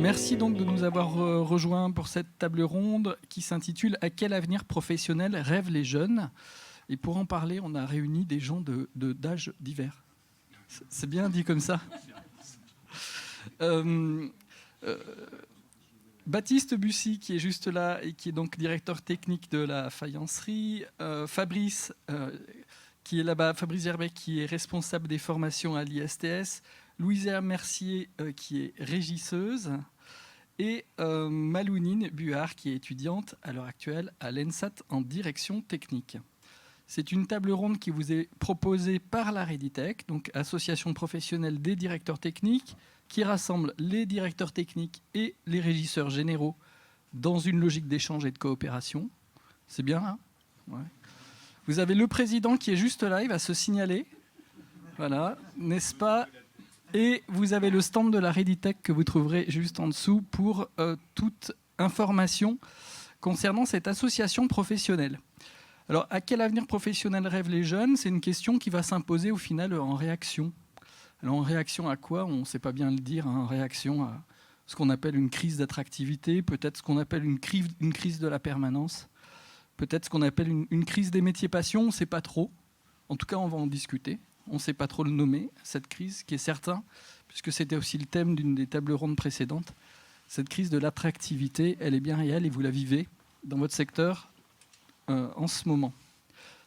Merci donc de nous avoir rejoints pour cette table ronde qui s'intitule « À quel avenir professionnel rêvent les jeunes ?» Et pour en parler, on a réuni des gens d'âges divers. C'est bien dit comme ça. Baptiste Bussy, qui est juste là et qui est donc directeur technique de la faïencerie. Fabrice, qui est là-bas, Fabrice Gerbet, qui est responsable des formations à l'ISTS. Louisa Mercier, qui est régisseuse. Et Malounine Buard, qui est étudiante à l'heure actuelle à l'ENSAT en direction technique. C'est une table ronde qui vous est proposée par la Reditech, donc association professionnelle des directeurs techniques, qui rassemble les directeurs techniques et les régisseurs généraux dans une logique d'échange et de coopération. C'est bien, hein ? Ouais. Vous avez le président qui est juste là, il va se signaler. Voilà, n'est-ce pas ? Et vous avez le stand de la Reditech que vous trouverez juste en dessous pour toute information concernant cette association professionnelle. Alors, à quel avenir professionnel rêvent les jeunes ? C'est une question qui va s'imposer au final en réaction. Alors, en réaction à quoi ? On ne sait pas bien le dire. En réaction à ce qu'on appelle une crise d'attractivité, peut-être ce qu'on appelle une crise de la permanence, peut-être ce qu'on appelle une crise des métiers passion, on ne sait pas trop. En tout cas, on va en discuter. On ne sait pas trop le nommer, cette crise, qui est certain, puisque c'était aussi le thème d'une des tables rondes précédentes. Cette crise de l'attractivité, elle est bien réelle et vous la vivez dans votre secteur en ce moment.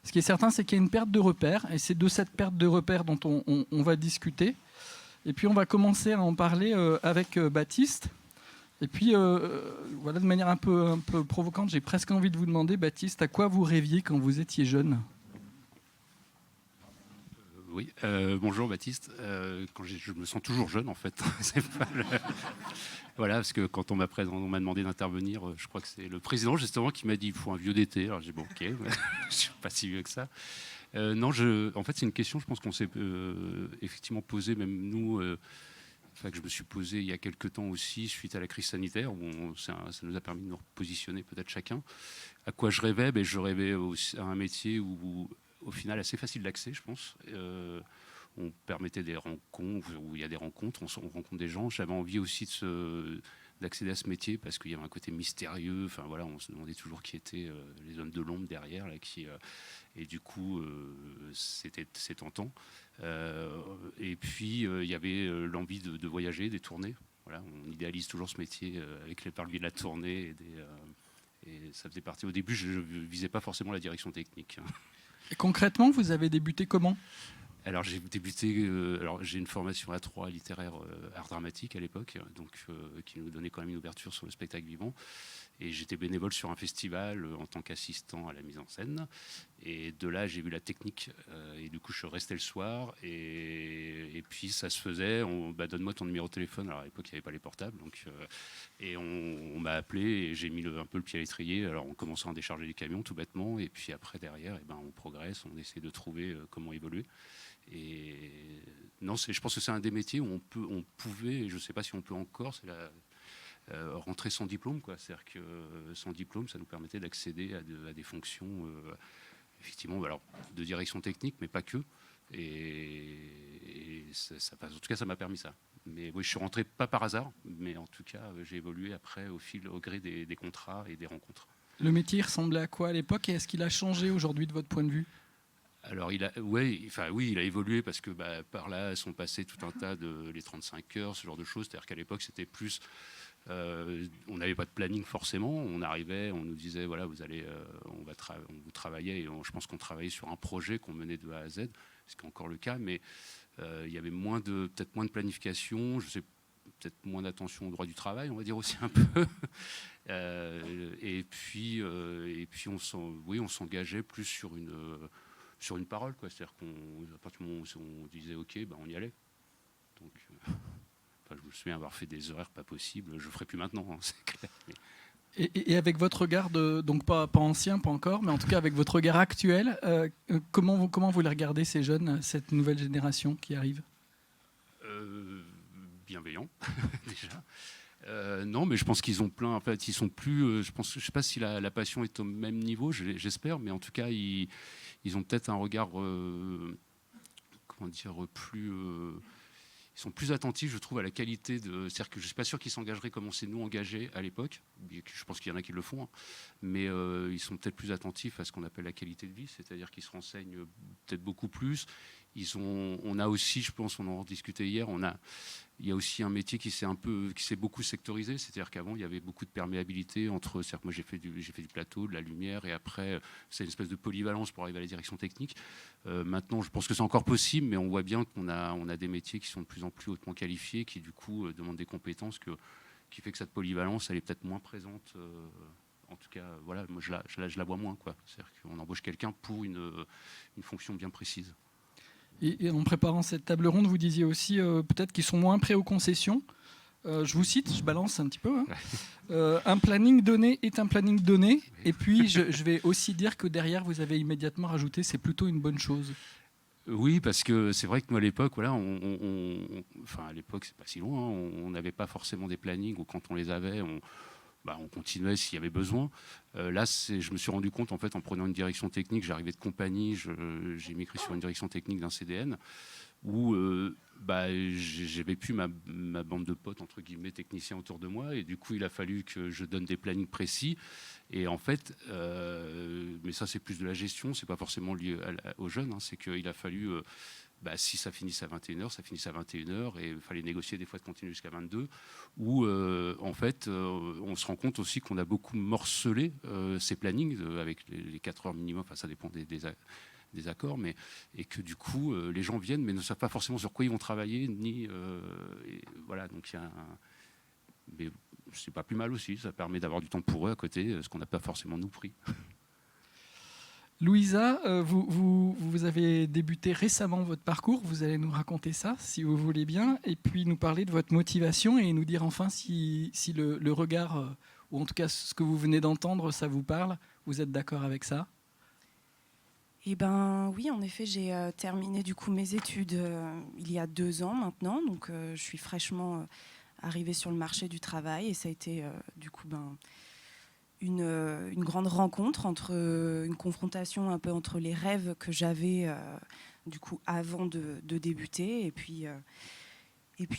Ce qui est certain, c'est qu'il y a une perte de repères, et c'est de cette perte de repères dont on va discuter. Et puis on va commencer à en parler avec Baptiste. Et puis, voilà, de manière un peu provocante, j'ai presque envie de vous demander, Baptiste, à quoi vous rêviez quand vous étiez jeune ? Oui, bonjour Baptiste. Je me sens toujours jeune en fait. Voilà, parce que quand on m'a demandé d'intervenir, je crois que c'est le président justement qui m'a dit il faut un vieux d'été. Alors j'ai dit bon ok, je suis pas si vieux que ça. Non, en fait c'est une question, je pense qu'on s'est effectivement posé, même nous, que je me suis posé il y a quelques temps aussi suite à la crise sanitaire, où ça nous a permis de nous repositionner peut-être chacun. À quoi je rêvais ? Je rêvais à un métier où au final assez facile d'accès, je pense. On permettait des rencontres, où il y a des rencontres, on rencontre des gens. J'avais envie aussi d'accéder à ce métier parce qu'il y avait un côté mystérieux. Enfin voilà, on se demandait toujours qui étaient les hommes de l'ombre derrière, là, et du coup, c'est tentant. Et puis il y avait l'envie de voyager, des tournées. Voilà, on idéalise toujours ce métier par le biais de la tournée et ça faisait partie. Au début, je ne visais pas forcément la direction technique. Et concrètement, vous avez débuté comment ? Alors j'ai débuté, j'ai une formation A3 littéraire art dramatique à l'époque, donc qui nous donnait quand même une ouverture sur le spectacle vivant. Et j'étais bénévole sur un festival en tant qu'assistant à la mise en scène. Et de là, j'ai vu la technique. Et du coup, je restais le soir. Et puis, ça se faisait. Donne-moi ton numéro de téléphone. Alors, à l'époque, il n'y avait pas les portables. Donc, et on m'a appelé et j'ai mis un peu le pied à l'étrier. Alors, on commençait à décharger les camions, tout bêtement. Et puis après, derrière, on progresse. On essaie de trouver comment évoluer. Et non, je pense que c'est un des métiers où on pouvait, et je ne sais pas si on peut encore, c'est rentrer sans diplôme, quoi. C'est-à-dire que sans diplôme, ça nous permettait d'accéder à des fonctions, effectivement, alors, de direction technique, mais pas que. Et en tout cas, ça m'a permis ça. Mais oui, je suis rentré pas par hasard, mais en tout cas, j'ai évolué après au gré des contrats et des rencontres. Le métier ressemblait à quoi à l'époque et est-ce qu'il a changé aujourd'hui de votre point de vue ? Alors, il a évolué parce que par là sont passés tout un tas les 35 heures, ce genre de choses. C'est-à-dire qu'à l'époque, c'était plus... on n'avait pas de planning forcément. On arrivait, on nous disait, voilà, vous travaillez. Et je pense qu'on travaillait sur un projet qu'on menait de A à Z, ce qui est encore le cas. Mais il y avait peut-être moins de planification. Je sais, peut-être moins d'attention au droit du travail, on va dire aussi un peu. Et puis on s'engageait plus sur une parole, quoi. C'est-à-dire qu'à partir du moment où on disait OK, on y allait. Donc, je me souviens avoir fait des horaires pas possibles. Je ne ferai plus maintenant, hein, c'est clair. Mais... Et avec votre regard, donc pas ancien, pas encore, mais en tout cas avec votre regard actuel, comment vous les regardez, ces jeunes, cette nouvelle génération qui arrive ? Bienveillant, déjà. Non, mais je pense qu'ils ont plein. En fait, ils sont plus. Je sais pas si la passion est au même niveau. J'espère, mais en tout cas, ils ont peut-être un regard, comment dire, plus. sont plus attentifs, je trouve, à la qualité de. C'est-à-dire que je ne suis pas sûr qu'ils s'engageraient comme on s'est nous engagés à l'époque. Je pense qu'il y en a qui le font, hein. Mais ils sont peut-être plus attentifs à ce qu'on appelle la qualité de vie, c'est-à-dire qu'ils se renseignent peut-être beaucoup plus. On a aussi, je pense, on en discutait hier, il y a aussi un métier qui s'est beaucoup sectorisé, c'est-à-dire qu'avant il y avait beaucoup de perméabilité entre, c'est-à-dire que moi j'ai fait du plateau, de la lumière, et après c'est une espèce de polyvalence pour arriver à la direction technique. Maintenant, je pense que c'est encore possible, mais on voit bien qu'on a des métiers qui sont de plus en plus hautement qualifiés, qui du coup demandent des compétences qui fait que cette polyvalence elle est peut-être moins présente. En tout cas, voilà, moi je la vois moins, quoi. C'est-à-dire qu'on embauche quelqu'un pour une fonction bien précise. Et en préparant cette table ronde, vous disiez aussi peut-être qu'ils sont moins prêts aux concessions. Je vous cite, je balance un petit peu, hein. Un planning donné est un planning donné. Oui. Et puis, je vais aussi dire que derrière, vous avez immédiatement rajouté, c'est plutôt une bonne chose. Oui, parce que c'est vrai que nous, à l'époque, voilà, enfin, à l'époque, c'est pas si loin, hein, on n'avait pas forcément des plannings, ou quand on les avait, on continuait s'il y avait besoin. Là, je me suis rendu compte, en fait, en prenant une direction technique, j'arrivais de compagnie, j'ai migré sur une direction technique d'un CDN, où j'avais plus ma bande de potes, entre guillemets, techniciens autour de moi, et du coup, il a fallu que je donne des plannings précis. Et en fait, mais ça, c'est plus de la gestion, c'est pas forcément lié aux jeunes, hein, c'est qu'il a fallu... si ça finissait à 21h, ça finissait à 21h, et il fallait négocier des fois de continuer jusqu'à 22, où en fait on se rend compte aussi qu'on a beaucoup morcelé ces plannings avec les 4 heures minimum, enfin ça dépend des accords, et que du coup les gens viennent mais ne savent pas forcément sur quoi ils vont travailler, voilà, donc il y a mais c'est pas plus mal aussi, ça permet d'avoir du temps pour eux à côté, ce qu'on n'a pas forcément nous pris. Louisa, vous avez débuté récemment votre parcours, vous allez nous raconter ça, si vous voulez bien, et puis nous parler de votre motivation et nous dire enfin si le regard, ou en tout cas ce que vous venez d'entendre, ça vous parle, vous êtes d'accord avec ça? Eh ben oui, en effet, j'ai terminé du coup mes études il y a 2 ans maintenant, donc je suis fraîchement arrivée sur le marché du travail, et ça a été du coup une grande rencontre, une confrontation un peu entre les rêves que j'avais du coup avant de débuter, et puis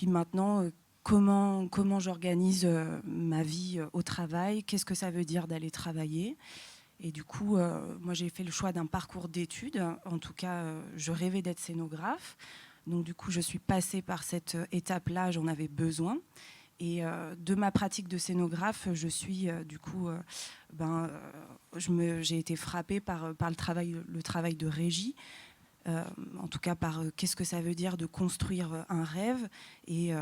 maintenant comment j'organise ma vie au travail, qu'est-ce que ça veut dire d'aller travailler. Et du coup, moi j'ai fait le choix d'un parcours d'études, en tout cas je rêvais d'être scénographe, donc du coup je suis passée par cette étape-là, j'en avais besoin. Et de ma pratique de scénographe, je suis du coup, j'ai été frappée par le travail de régie, en tout cas par qu'est-ce que ça veut dire de construire un rêve, et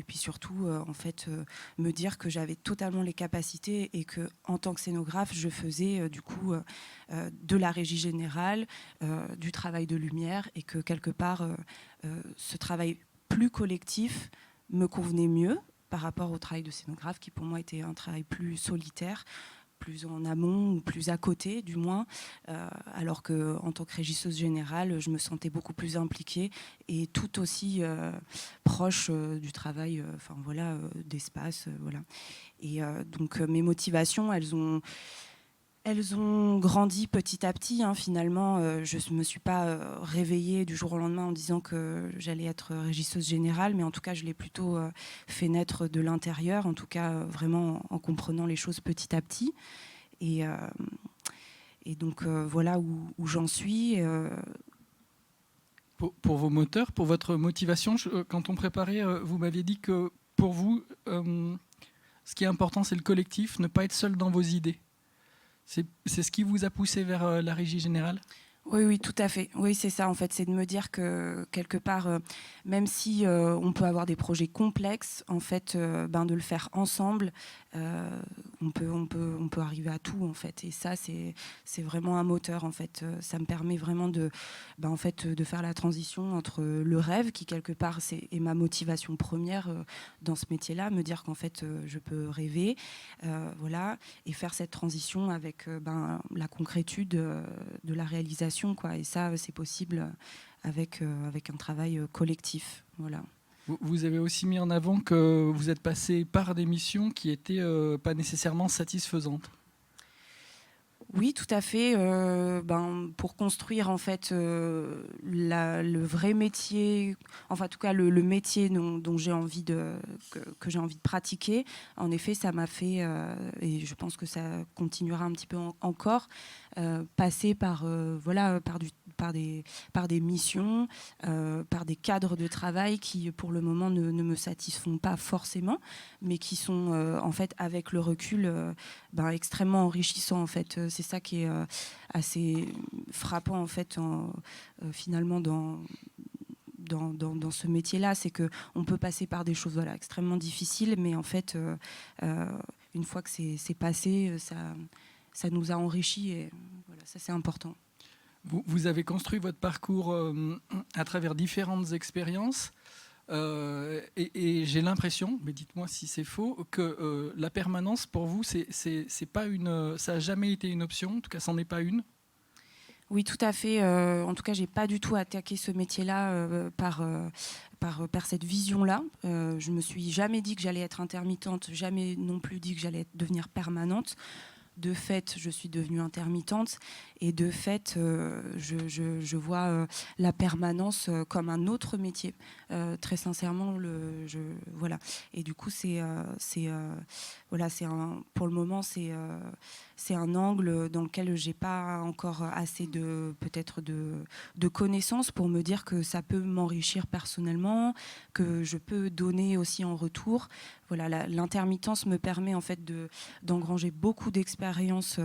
puis surtout en fait me dire que j'avais totalement les capacités, et que en tant que scénographe, je faisais du coup de la régie générale, du travail de lumière, et que quelque part ce travail plus collectif me convenait mieux par rapport au travail de scénographe, qui pour moi était un travail plus solitaire, plus en amont, ou plus à côté du moins, alors qu'en tant que régisseuse générale, je me sentais beaucoup plus impliquée et tout aussi proche du travail, d'espace. Voilà. Et donc mes motivations, elles ont grandi petit à petit, hein, finalement. Je ne me suis pas réveillée du jour au lendemain en disant que j'allais être régisseuse générale, mais en tout cas, je l'ai plutôt fait naître de l'intérieur, en tout cas vraiment en comprenant les choses petit à petit. Et donc, voilà où j'en suis. Pour vos moteurs, pour votre motivation, quand on préparait, vous m'aviez dit que pour vous, ce qui est important, c'est le collectif, ne pas être seul dans vos idées. C'est ce qui vous a poussé vers la régie générale ? Oui, tout à fait. Oui, c'est ça, en fait. C'est de me dire que, quelque part, même si on peut avoir des projets complexes, en fait, de le faire ensemble, on peut arriver à tout, en fait. Et ça, c'est vraiment un moteur, en fait. Ça me permet vraiment de faire la transition entre le rêve, qui, quelque part, est ma motivation première dans ce métier-là, me dire qu'en fait, je peux rêver, voilà, et faire cette transition avec la concrétude de la réalisation. Quoi. Et ça, c'est possible avec un travail collectif. Voilà. Vous avez aussi mis en avant que vous êtes passé par des missions qui n'étaient pas nécessairement satisfaisantes. Oui, tout à fait. Pour construire en fait le vrai métier, enfin en tout cas le métier dont j'ai envie que j'ai envie de pratiquer. En effet, ça m'a fait et je pense que ça continuera un petit peu encore passer par par des missions, par des cadres de travail qui pour le moment ne me satisfont pas forcément, mais qui sont en fait avec le recul extrêmement enrichissants en fait. C'est ça qui est assez frappant en fait finalement dans ce métier-là, c'est qu'on peut passer par des choses extrêmement difficiles, mais en fait, une fois que c'est passé, ça nous a enrichis et voilà, ça c'est important. Vous avez construit votre parcours à travers différentes expériences. Et j'ai l'impression, mais dites-moi si c'est faux, que la permanence pour vous, c'est pas ça n'a jamais été une option. En tout cas, c'en est pas une. Oui, tout à fait. En tout cas, j'ai pas du tout attaqué ce métier-là par cette vision-là. Je me suis jamais dit que j'allais être intermittente, jamais non plus dit que j'allais devenir permanente. De fait, je suis devenue intermittente et de fait, je vois la permanence comme un autre métier. Très sincèrement, voilà. Et du coup, pour le moment, c'est un angle dans lequel j'ai pas encore assez peut-être de connaissances pour me dire que ça peut m'enrichir personnellement, que je peux donner aussi en retour. Voilà, l'intermittence me permet en fait d'engranger beaucoup d'expériences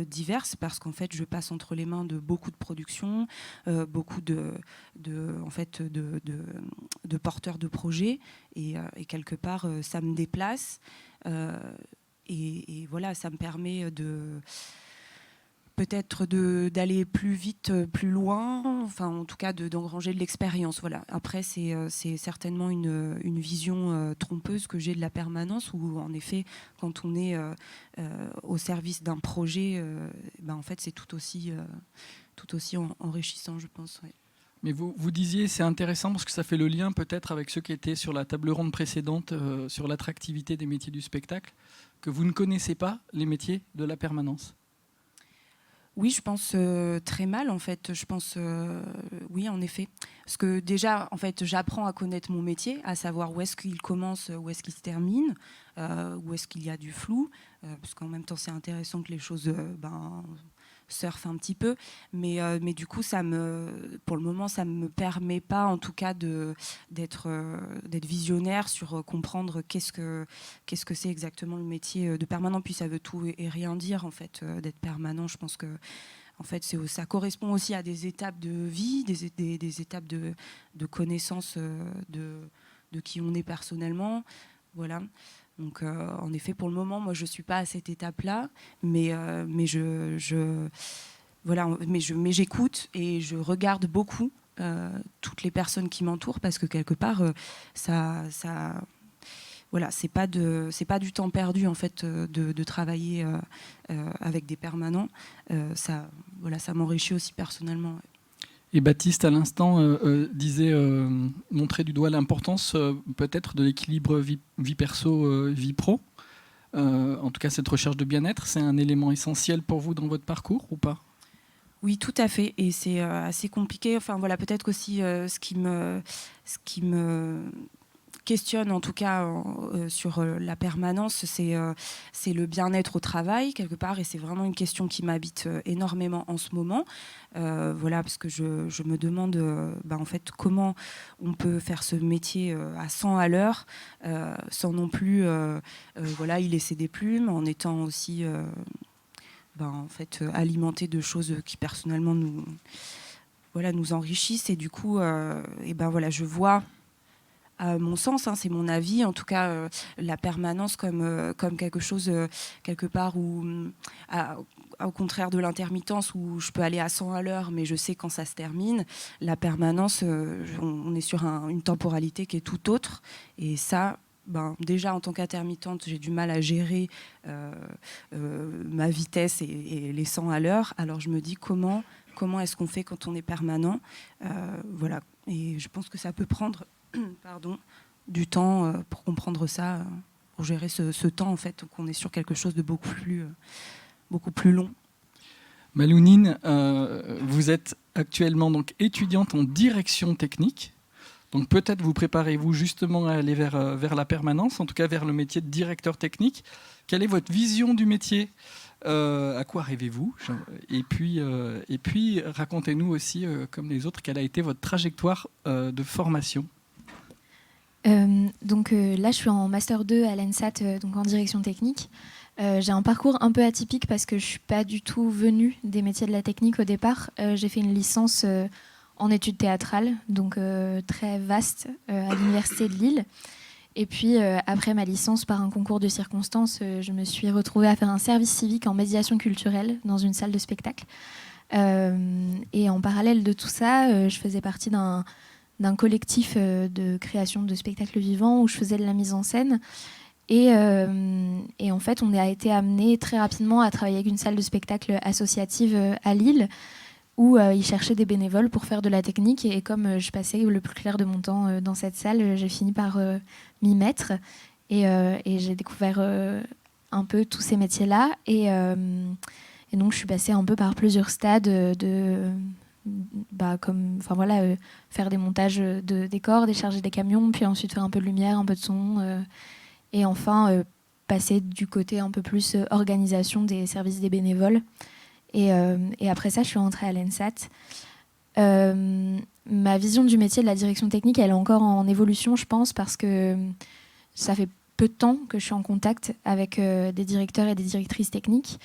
diverses parce qu'en fait je passe entre les mains de beaucoup de productions, beaucoup de porteurs de projets et quelque part ça me déplace et voilà, ça me permet peut-être d'aller plus vite, plus loin, enfin en tout cas d'engranger de l'expérience. Voilà. Après, c'est certainement une vision trompeuse que j'ai de la permanence, où en effet, quand on est au service d'un projet, en fait, c'est tout aussi enrichissant, je pense. Ouais. Mais vous disiez, c'est intéressant parce que ça fait le lien peut-être avec ceux qui étaient sur la table ronde précédente sur l'attractivité des métiers du spectacle, que vous ne connaissez pas les métiers de la permanence. Oui, je pense très mal en fait. Je pense oui, en effet, parce que déjà, en fait, j'apprends à connaître mon métier, à savoir où est-ce qu'il commence, où est-ce qu'il se termine, où est-ce qu'il y a du flou, parce qu'en même temps, c'est intéressant que les choses surfe un petit peu, mais du coup, pour le moment, ça me permet pas, en tout cas, d'être visionnaire sur comprendre qu'est-ce que c'est exactement le métier de permanent. Puis ça veut tout et rien dire, en fait, d'être permanent. Je pense que en fait, ça correspond aussi à des étapes de vie, des étapes de connaissance de qui on est personnellement. Voilà. Donc, en effet, pour le moment, moi, je ne suis pas à cette étape-là, mais j'écoute et je regarde beaucoup toutes les personnes qui m'entourent parce que quelque part, voilà, c'est pas du temps perdu en fait de travailler avec des permanents. Ça m'enrichit aussi personnellement. Ouais. Et Baptiste, à l'instant, disait montrer du doigt l'importance peut-être de l'équilibre vie perso, vie pro. En tout cas, cette recherche de bien-être, c'est un élément essentiel pour vous dans votre parcours ou pas ? Oui, tout à fait. Et c'est assez compliqué. Enfin, voilà, peut-être qu'aussi ce qui me questionne en tout cas sur la permanence, c'est le bien-être au travail quelque part, et c'est vraiment une question qui m'habite énormément en ce moment. Voilà, parce que je me demande en fait comment on peut faire ce métier à 100 à l'heure sans non plus y laisser des plumes, en étant aussi en fait alimenté de choses qui personnellement nous enrichissent, et du coup je vois, à mon sens, c'est mon avis, en tout cas, la permanence comme quelque chose, quelque part, où, au contraire de l'intermittence, où je peux aller à 100 à l'heure, mais je sais quand ça se termine, la permanence, on est sur une temporalité qui est tout autre. Et ça, déjà, en tant qu'intermittente, j'ai du mal à gérer ma vitesse et les 100 à l'heure. Alors je me dis comment est-ce qu'on fait quand on est permanent, voilà. Et je pense que ça peut prendre du temps pour comprendre ça, pour gérer ce temps en fait, qu'on est sur quelque chose de beaucoup plus beaucoup plus long. Malounine, vous êtes actuellement donc étudiante en direction technique. Donc peut-être vous préparez-vous justement à aller vers la permanence, en tout cas vers le métier de directeur technique. Quelle est votre vision du métier ? À quoi rêvez-vous ? Et puis racontez-nous aussi, comme les autres, quelle a été votre trajectoire de formation ? Là, je suis en Master 2 à l'ENSAT, donc en direction technique. J'ai un parcours un peu atypique parce que je ne suis pas du tout venue des métiers de la technique au départ. J'ai fait une licence en études théâtrales, donc très vaste, à l'Université de Lille. Et puis, après ma licence, par un concours de circonstances, je me suis retrouvée à faire un service civique en médiation culturelle dans une salle de spectacle. Et en parallèle de tout ça, je faisais partie d'un collectif de création de spectacles vivants où je faisais de la mise en scène. Et en fait, on a été amené très rapidement à travailler avec une salle de spectacle associative à Lille, où ils cherchaient des bénévoles pour faire de la technique. Et comme je passais le plus clair de mon temps dans cette salle, j'ai fini par m'y mettre. Et j'ai découvert un peu tous ces métiers-là. Et donc, je suis passée un peu par plusieurs stades faire des montages de décors, décharger des camions, puis ensuite faire un peu de lumière, un peu de son. Et enfin, passer du côté un peu plus organisation des services des bénévoles. Et après ça, je suis rentrée à l'ENSAT. Ma vision du métier de la direction technique, elle est encore en évolution, je pense, parce que ça fait peu de temps que je suis en contact avec des directeurs et des directrices techniques.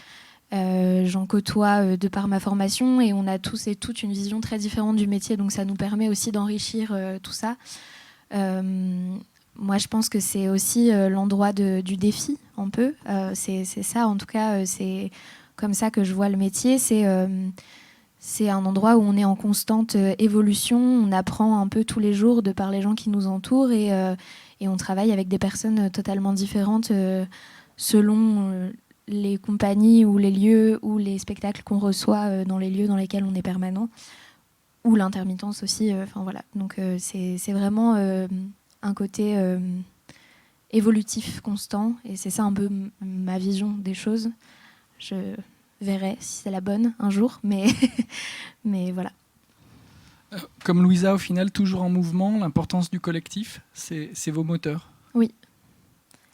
J'en côtoie de par ma formation et on a tous et toutes une vision très différente du métier, donc ça nous permet aussi d'enrichir tout ça. Moi, je pense que c'est aussi l'endroit du défi, un peu. C'est ça, en tout cas, c'est comme ça que je vois le métier. C'est un endroit où on est en constante évolution. On apprend un peu tous les jours de par les gens qui nous entourent et on travaille avec des personnes totalement différentes selon les compagnies ou les lieux ou les spectacles qu'on reçoit dans les lieux dans lesquels on est permanent, ou l'intermittence aussi. Voilà. Donc c'est vraiment un côté évolutif constant, et c'est ça un peu ma vision des choses. Je verrai si c'est la bonne un jour, mais voilà. Comme Louisa, au final, toujours en mouvement, l'importance du collectif, c'est vos moteurs. Oui,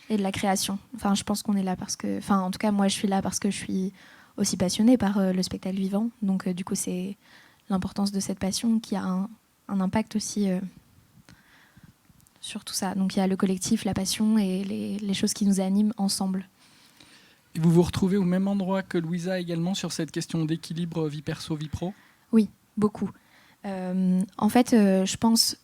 et de la création. Enfin, je pense qu'on est là parce que... Enfin, en tout cas, moi, je suis là parce que je suis aussi passionnée par le spectacle vivant. Donc, du coup, c'est l'importance de cette passion qui a un impact aussi sur tout ça. Donc, il y a le collectif, la passion et les choses qui nous animent ensemble. Et vous vous retrouvez au même endroit que Louisa également sur cette question d'équilibre vie perso, vie pro ? Oui, beaucoup. En fait, je pense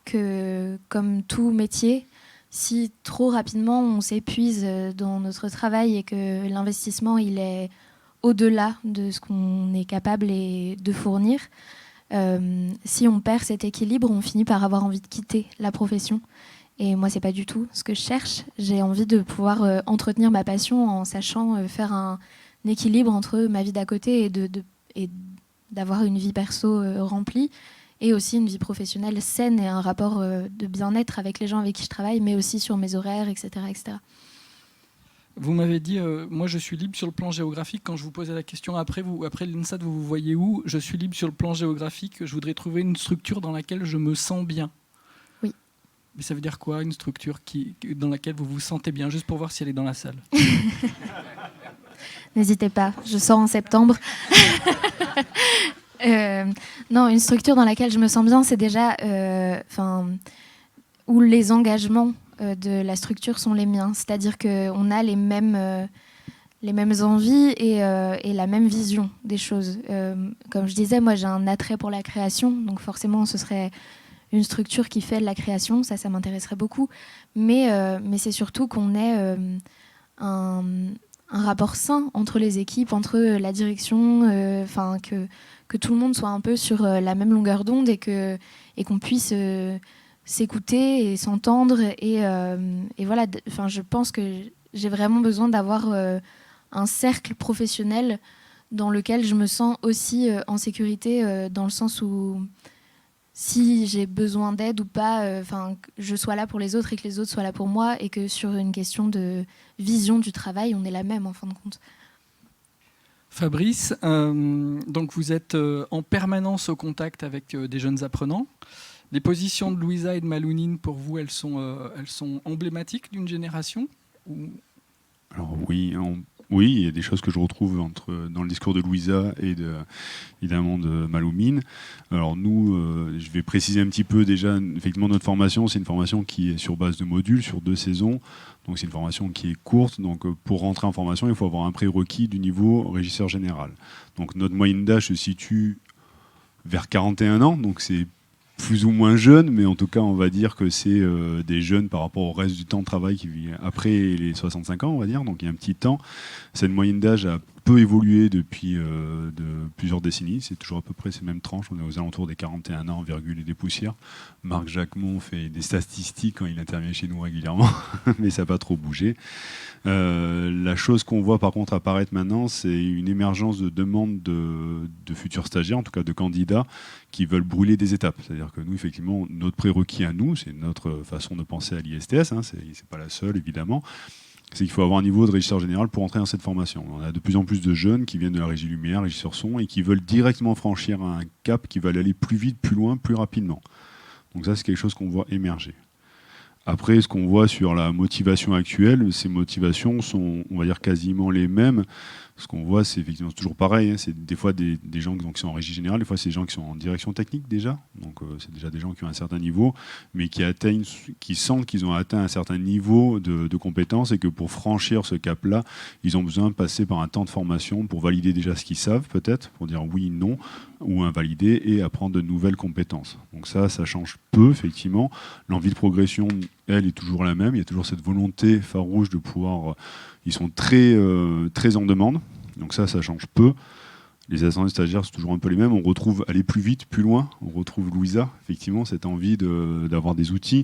que comme tout métier, si trop rapidement on s'épuise dans notre travail et que l'investissement il est au-delà de ce qu'on est capable de fournir, si on perd cet équilibre, on finit par avoir envie de quitter la profession. Et moi, c'est pas du tout ce que je cherche. J'ai envie de pouvoir entretenir ma passion en sachant faire un équilibre entre ma vie d'à côté et d'avoir une vie perso remplie, et aussi une vie professionnelle saine et un rapport de bien-être avec les gens avec qui je travaille, mais aussi sur mes horaires, etc. etc. Vous m'avez dit, moi je suis libre sur le plan géographique. Quand je vous posais la question après l'INSAT, vous vous voyez où ? Je suis libre sur le plan géographique. Je voudrais trouver une structure dans laquelle je me sens bien. Oui. Mais ça veut dire quoi, une structure dans laquelle vous vous sentez bien, juste pour voir si elle est dans la salle ? N'hésitez pas, je sors en septembre. Non, une structure dans laquelle je me sens bien, c'est déjà où les engagements de la structure sont les miens. C'est-à-dire qu'on a les mêmes envies et la même vision des choses. Comme je disais, moi j'ai un attrait pour la création, donc forcément ce serait une structure qui fait de la création, ça m'intéresserait beaucoup. Mais c'est surtout qu'on ait un rapport sain entre les équipes, entre la direction, que tout le monde soit un peu sur la même longueur d'onde et qu'on puisse s'écouter et s'entendre. Et voilà, je pense que j'ai vraiment besoin d'avoir un cercle professionnel dans lequel je me sens aussi en sécurité, dans le sens où si j'ai besoin d'aide ou pas, que je sois là pour les autres et que les autres soient là pour moi, et que sur une question de vision du travail, on est la même en fin de compte. Fabrice, donc vous êtes en permanence au contact avec des jeunes apprenants. Les positions de Louisa et de Malounine, pour vous, elles sont emblématiques d'une génération ou... Alors oui, oui, il y a des choses que je retrouve dans le discours de Louisa et évidemment de Maloumine. Alors nous, je vais préciser un petit peu déjà, effectivement notre formation, c'est une formation qui est sur base de modules, sur 2 saisons. Donc c'est une formation qui est courte. Donc pour rentrer en formation, il faut avoir un prérequis du niveau régisseur général. Donc notre moyenne d'âge se situe vers 41 ans, donc c'est plus ou moins jeune, mais en tout cas, on va dire que c'est des jeunes par rapport au reste du temps de travail qui vit après les 65 ans, on va dire. Donc il y a un petit temps. Cette moyenne d'âge a peu évolué depuis plusieurs décennies. C'est toujours à peu près ces mêmes tranches. On est aux alentours des 41 ans, virgule et des poussières. Marc Jacquemont fait des statistiques quand il intervient chez nous régulièrement, mais ça n'a pas trop bougé. La chose qu'on voit par contre apparaître maintenant, c'est une émergence de demandes de futurs stagiaires, en tout cas de candidats, qui veulent brûler des étapes. C'est-à-dire que nous, effectivement, notre prérequis à nous, c'est notre façon de penser à l'ISTS, hein, c'est pas la seule évidemment, c'est qu'il faut avoir un niveau de régisseur général pour entrer dans cette formation. On a de plus en plus de jeunes qui viennent de la régie lumière, régisseur son, et qui veulent directement franchir un cap qui va aller plus vite, plus loin, plus rapidement. Donc ça, c'est quelque chose qu'on voit émerger. Après, ce qu'on voit sur la motivation actuelle, ces motivations sont, on va dire, quasiment les mêmes. Ce qu'on voit, c'est effectivement toujours pareil. Hein. C'est des fois des gens qui sont en régie générale, des fois c'est des gens qui sont en direction technique déjà. Donc c'est déjà des gens qui ont un certain niveau, mais qui sentent qu'ils ont atteint un certain niveau de compétences et que pour franchir ce cap-là, ils ont besoin de passer par un temps de formation pour valider déjà ce qu'ils savent peut-être, pour dire oui, non, ou invalider et apprendre de nouvelles compétences. Donc ça change peu, effectivement. L'envie de progression, elle, est toujours la même. Il y a toujours cette volonté farouche de pouvoir... Ils sont très en demande. Donc ça change peu. Les assistants stagiaires, c'est toujours un peu les mêmes. On retrouve aller plus vite, plus loin. On retrouve Louisa, effectivement, cette envie d'avoir des outils.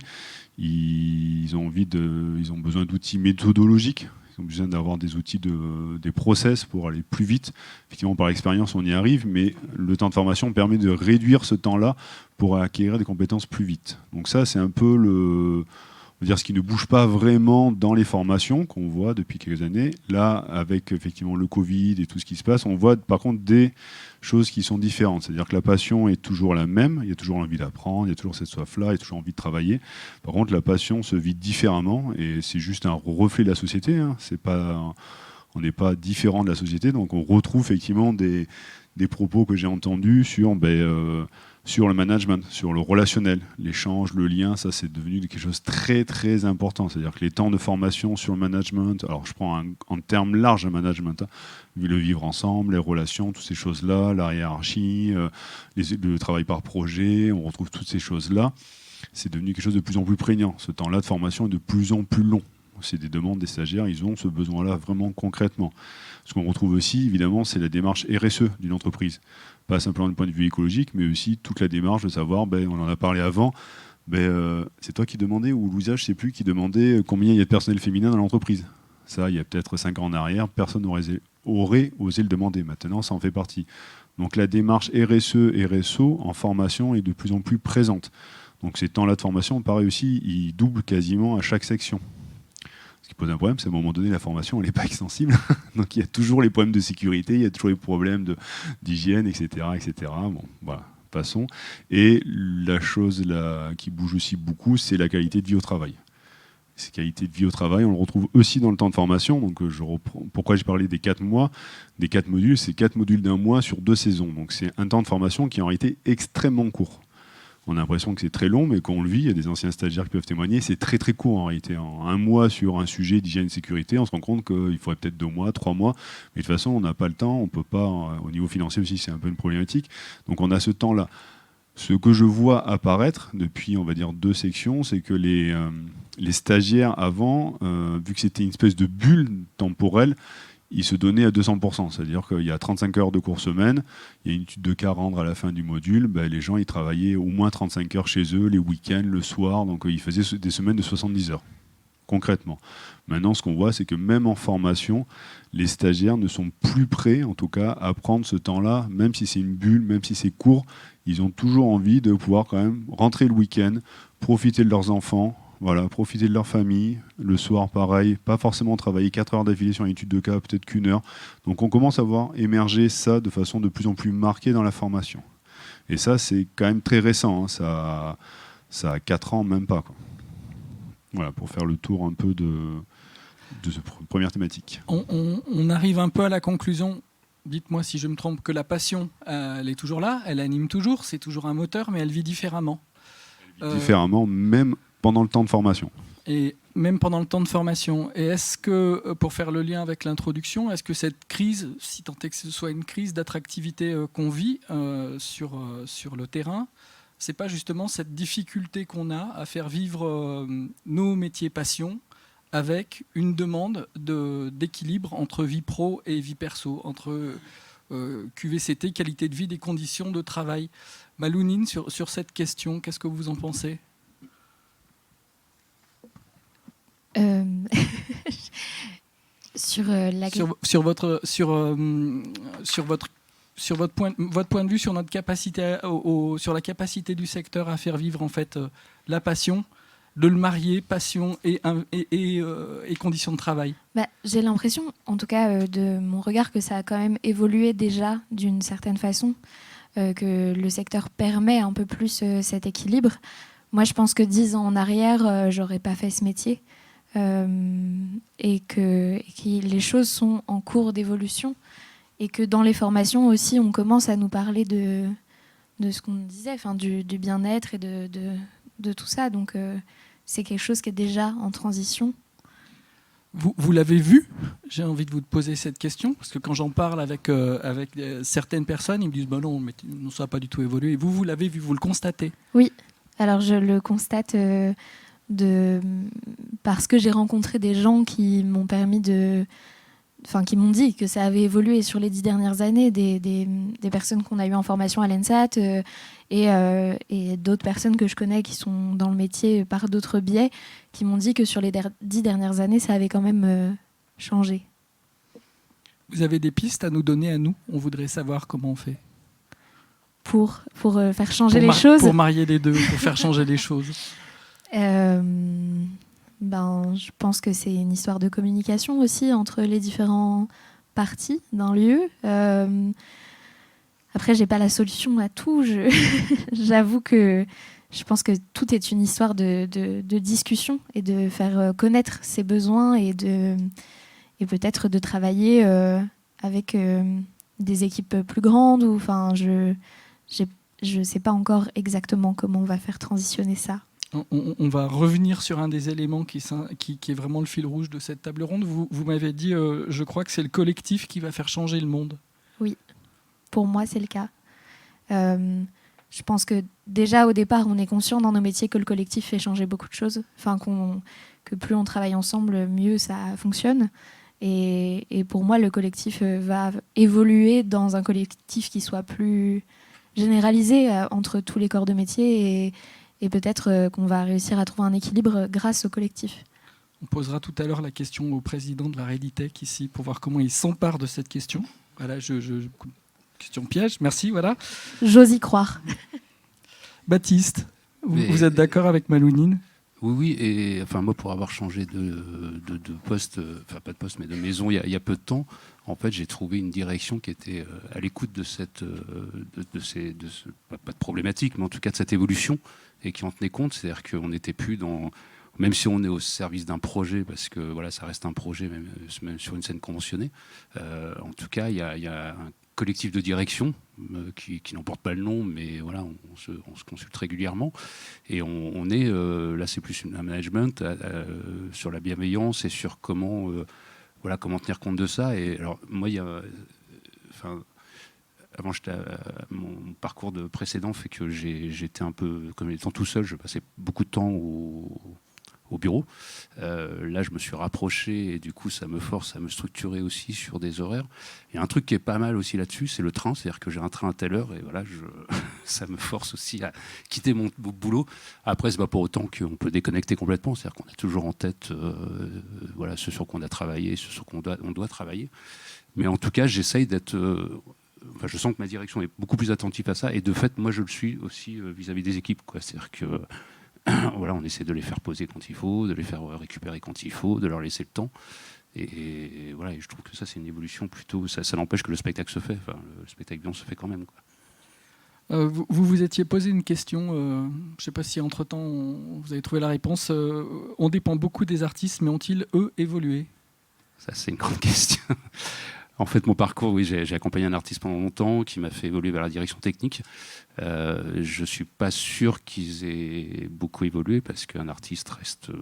Ils ont besoin d'outils méthodologiques. Ils ont besoin d'avoir des outils, des process pour aller plus vite. Effectivement, par l'expérience, on y arrive, mais le temps de formation permet de réduire ce temps-là pour acquérir des compétences plus vite. Donc ça, c'est un peu ce qui ne bouge pas vraiment dans les formations qu'on voit depuis quelques années. Là, avec effectivement le Covid et tout ce qui se passe, on voit par contre des choses qui sont différentes. C'est-à-dire que la passion est toujours la même, il y a toujours l'envie d'apprendre, il y a toujours cette soif-là, il y a toujours envie de travailler. Par contre, la passion se vit différemment et c'est juste un reflet de la société. Hein. On n'est pas différent de la société, donc on retrouve effectivement des propos que j'ai entendus sur le management, sur le relationnel, l'échange, le lien, ça c'est devenu quelque chose de très très important. C'est-à-dire que les temps de formation sur le management, alors je prends en termes larges un management, hein, le vivre ensemble, les relations, toutes ces choses-là, la hiérarchie, le travail par projet, on retrouve toutes ces choses-là. C'est devenu quelque chose de plus en plus prégnant. Ce temps-là de formation est de plus en plus long. C'est des demandes des stagiaires, ils ont ce besoin-là vraiment concrètement. Ce qu'on retrouve aussi, évidemment, c'est la démarche RSE d'une entreprise. Pas simplement du point de vue écologique, mais aussi toute la démarche de savoir, on en a parlé avant, c'est toi qui demandais, ou Louisa, je ne sais plus, qui demandait combien il y a de personnel féminin dans l'entreprise. Ça, il y a peut-être 5 ans en arrière, personne aurait osé le demander. Maintenant, ça en fait partie. Donc la démarche RSE et RSO en formation est de plus en plus présente. Donc ces temps-là de formation, pareil aussi, ils doublent quasiment à chaque section. Ce qui pose un problème, c'est qu'à un moment donné, la formation, elle n'est pas extensible. Donc il y a toujours les problèmes de sécurité, il y a toujours les problèmes d'hygiène, etc., etc. Bon, voilà, passons. Et la chose qui bouge aussi beaucoup, c'est la qualité de vie au travail. Cette qualité de vie au travail, on le retrouve aussi dans le temps de formation. Donc pourquoi j'ai parlé des 4 mois, des 4 modules, c'est 4 modules d'1 mois sur 2 saisons. Donc c'est un temps de formation qui en réalité extrêmement court. On a l'impression que c'est très long, mais quand on le vit, il y a des anciens stagiaires qui peuvent témoigner, c'est très très court en réalité. En 1 mois sur un sujet d'hygiène et de sécurité, on se rend compte qu'il faudrait peut-être 2 mois, 3 mois, mais de toute façon, on n'a pas le temps, on ne peut pas, au niveau financier aussi, c'est un peu une problématique. Donc on a ce temps-là. Ce que je vois apparaître depuis, on va dire, 2 sections, c'est que les stagiaires avant, vu que c'était une espèce de bulle temporelle, ils se donnaient à 200%. C'est-à-dire qu'il y a 35 heures de cours semaine, il y a une étude de cas à rendre à la fin du module, les gens ils travaillaient au moins 35 heures chez eux, les week-ends, le soir, donc ils faisaient des semaines de 70 heures, concrètement. Maintenant, ce qu'on voit, c'est que même en formation, les stagiaires ne sont plus prêts, en tout cas, à prendre ce temps-là, même si c'est une bulle, même si c'est court, ils ont toujours envie de pouvoir quand même rentrer le week-end, profiter de leurs enfants, voilà, profiter de leur famille. Le soir, pareil, pas forcément travailler 4 heures d'affilée sur une étude de cas, peut-être qu'1 heure. Donc on commence à voir émerger ça de façon de plus en plus marquée dans la formation. Et ça, c'est quand même très récent, hein. Ça a 4 ans, même pas, quoi. Voilà, pour faire le tour un peu de cette première thématique. On arrive un peu à la conclusion. Dites-moi si je me trompe, que la passion, elle est toujours là, elle anime toujours, c'est toujours un moteur, mais elle vit différemment. Différemment, même pendant le temps de formation. Et même pendant le temps de formation. Et est-ce que, pour faire le lien avec l'introduction, est-ce que cette crise, si tant est que ce soit une crise d'attractivité qu'on vit sur le terrain, c'est pas justement cette difficulté qu'on a à faire vivre nos métiers passion avec une demande d'équilibre entre vie pro et vie perso, entre QVCT, qualité de vie, des conditions de travail. Malounine, sur cette question, qu'est-ce que vous en pensez ? Sur votre point de vue sur notre capacité sur la capacité du secteur à faire vivre en fait la passion, de le marier passion et conditions de travail. J'ai l'impression, en tout cas de mon regard, que ça a quand même évolué déjà d'une certaine façon, que le secteur permet un peu plus cet équilibre. Moi, je pense que 10 ans en arrière, j'aurais pas fait ce métier. Et que les choses sont en cours d'évolution et que dans les formations aussi on commence à nous parler de ce qu'on disait, du bien-être et de tout ça, donc c'est quelque chose qui est déjà en transition. Vous l'avez vu ? J'ai envie de vous poser cette question parce que quand j'en parle avec certaines personnes, ils me disent non, mais ça n'a pas du tout évolué. Et vous l'avez vu, vous le constatez ? Oui, alors je le constate parce que j'ai rencontré des gens qui m'ont permis qui m'ont dit que ça avait évolué sur les 10 dernières années, des personnes qu'on a eues en formation à l'ENSAT et d'autres personnes que je connais qui sont dans le métier par d'autres biais, qui m'ont dit que sur les 10 dernières années, ça avait quand même changé. Vous avez des pistes à nous donner à nous ? On voudrait savoir comment on fait. Pour faire changer les choses ? Pour marier les deux, pour faire changer les choses. Je pense que c'est une histoire de communication aussi entre les différents parties d'un lieu. Après, j'ai pas la solution à tout. J'avoue que je pense que tout est une histoire de discussion et de faire connaître ses besoins et peut-être de travailler avec des équipes plus grandes. Je sais pas encore exactement comment on va faire transitionner ça. On va revenir sur un des éléments qui est vraiment le fil rouge de cette table ronde. Vous m'avez dit, je crois que c'est le collectif qui va faire changer le monde. Oui, pour moi c'est le cas. Je pense que déjà au départ, on est conscient dans nos métiers que le collectif fait changer beaucoup de choses. Que plus on travaille ensemble, mieux ça fonctionne. Et pour moi, le collectif va évoluer dans un collectif qui soit plus généralisé entre tous les corps de métier et peut-être qu'on va réussir à trouver un équilibre grâce au collectif. On posera tout à l'heure la question au président de la Reditech ici pour voir comment il s'empare de cette question. Voilà, question piège, merci, voilà. J'ose y croire. Baptiste, vous êtes d'accord avec Malounine ? Oui, et moi pour avoir changé de poste, pas de poste, mais de maison il y a peu de temps, en fait j'ai trouvé une direction qui était à l'écoute de pas de problématique, mais en tout cas de cette évolution, et qui en tenait compte. C'est-à-dire qu'on n'était plus dans, même si on est au service d'un projet, parce que voilà, ça reste un projet même sur une scène conventionnée, en tout cas il y a un collectif de direction qui n'en porte pas le nom, mais voilà, on se consulte régulièrement, et on est là, c'est plus un management sur la bienveillance et sur comment tenir compte de ça. Et alors moi, avant, mon parcours de précédent fait que j'étais un peu, comme étant tout seul, je passais beaucoup de temps au bureau. Là, je me suis rapproché et du coup, ça me force à me structurer aussi sur des horaires. Il y a un truc qui est pas mal aussi là-dessus, c'est le train. C'est-à-dire que j'ai un train à telle heure et voilà, ça me force aussi à quitter mon boulot. Après, c'est pas pour autant qu'on peut déconnecter complètement. C'est-à-dire qu'on a toujours en tête ce sur quoi on a travaillé, ce sur quoi on doit travailler. Mais en tout cas, j'essaye d'être... je sens que ma direction est beaucoup plus attentive à ça. Et de fait, moi, je le suis aussi vis-à-vis des équipes, quoi. C'est-à-dire que voilà, on essaie de les faire poser quand il faut, de les faire récupérer quand il faut, de leur laisser le temps. Et voilà, et je trouve que ça, c'est une évolution plutôt. Ça n'empêche que le spectacle se fait. Enfin, le spectacle bien se fait quand même, quoi. Vous étiez posé une question, je ne sais pas si entre-temps vous avez trouvé la réponse. On dépend beaucoup des artistes, mais ont-ils, eux, évolué? Ça, c'est une grande question. En fait, mon parcours, oui, j'ai accompagné un artiste pendant longtemps qui m'a fait évoluer vers la direction technique. Je ne suis pas sûr qu'ils aient beaucoup évolué parce qu'un artiste reste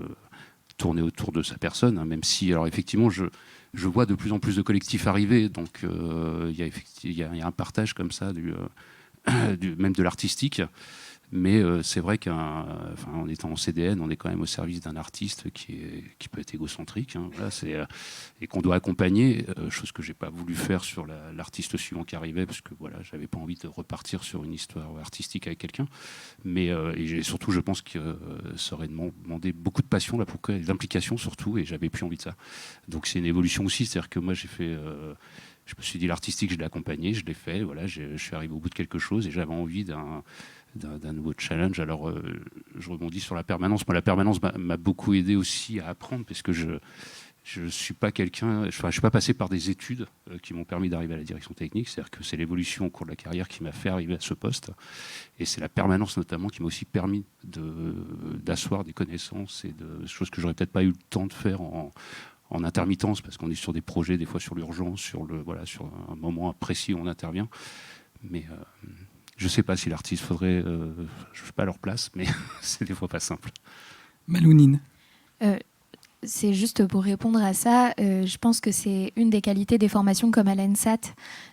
tourné autour de sa personne, hein, même si, alors effectivement, je vois de plus en plus de collectifs arriver, donc il y a un partage comme ça même de l'artistique. Mais c'est vrai qu'en étant en CDN, on est quand même au service d'un artiste qui peut être égocentrique, hein, voilà, et qu'on doit accompagner, chose que j'ai pas voulu faire sur l'artiste suivant qui arrivait, parce que voilà, j'avais pas envie de repartir sur une histoire artistique avec quelqu'un. Mais et surtout, je pense que ça aurait demandé beaucoup de passion, là, d'implication surtout, et j'avais plus envie de ça. Donc c'est une évolution aussi, c'est-à-dire que moi j'ai fait. Je me suis dit l'artistique, je l'ai accompagné, je l'ai fait, voilà, je suis arrivé au bout de quelque chose et j'avais envie d'un nouveau challenge. Alors, je rebondis sur la permanence. Moi, la permanence m'a beaucoup aidé aussi à apprendre, parce que je suis pas quelqu'un, je suis pas passé par des études qui m'ont permis d'arriver à la direction technique. C'est-à-dire que c'est l'évolution au cours de la carrière qui m'a fait arriver à ce poste. Et c'est la permanence notamment qui m'a aussi permis d'asseoir des connaissances et de choses que j'aurais peut-être pas eu le temps de faire en intermittence, parce qu'on est sur des projets, des fois sur l'urgence, sur un moment précis où on intervient. Mais je ne sais pas si l'artiste faudrait... je ne suis pas à leur place, mais c'est des fois pas simple. Malounine. C'est juste pour répondre à ça, je pense que c'est une des qualités des formations comme à l'ENSAT,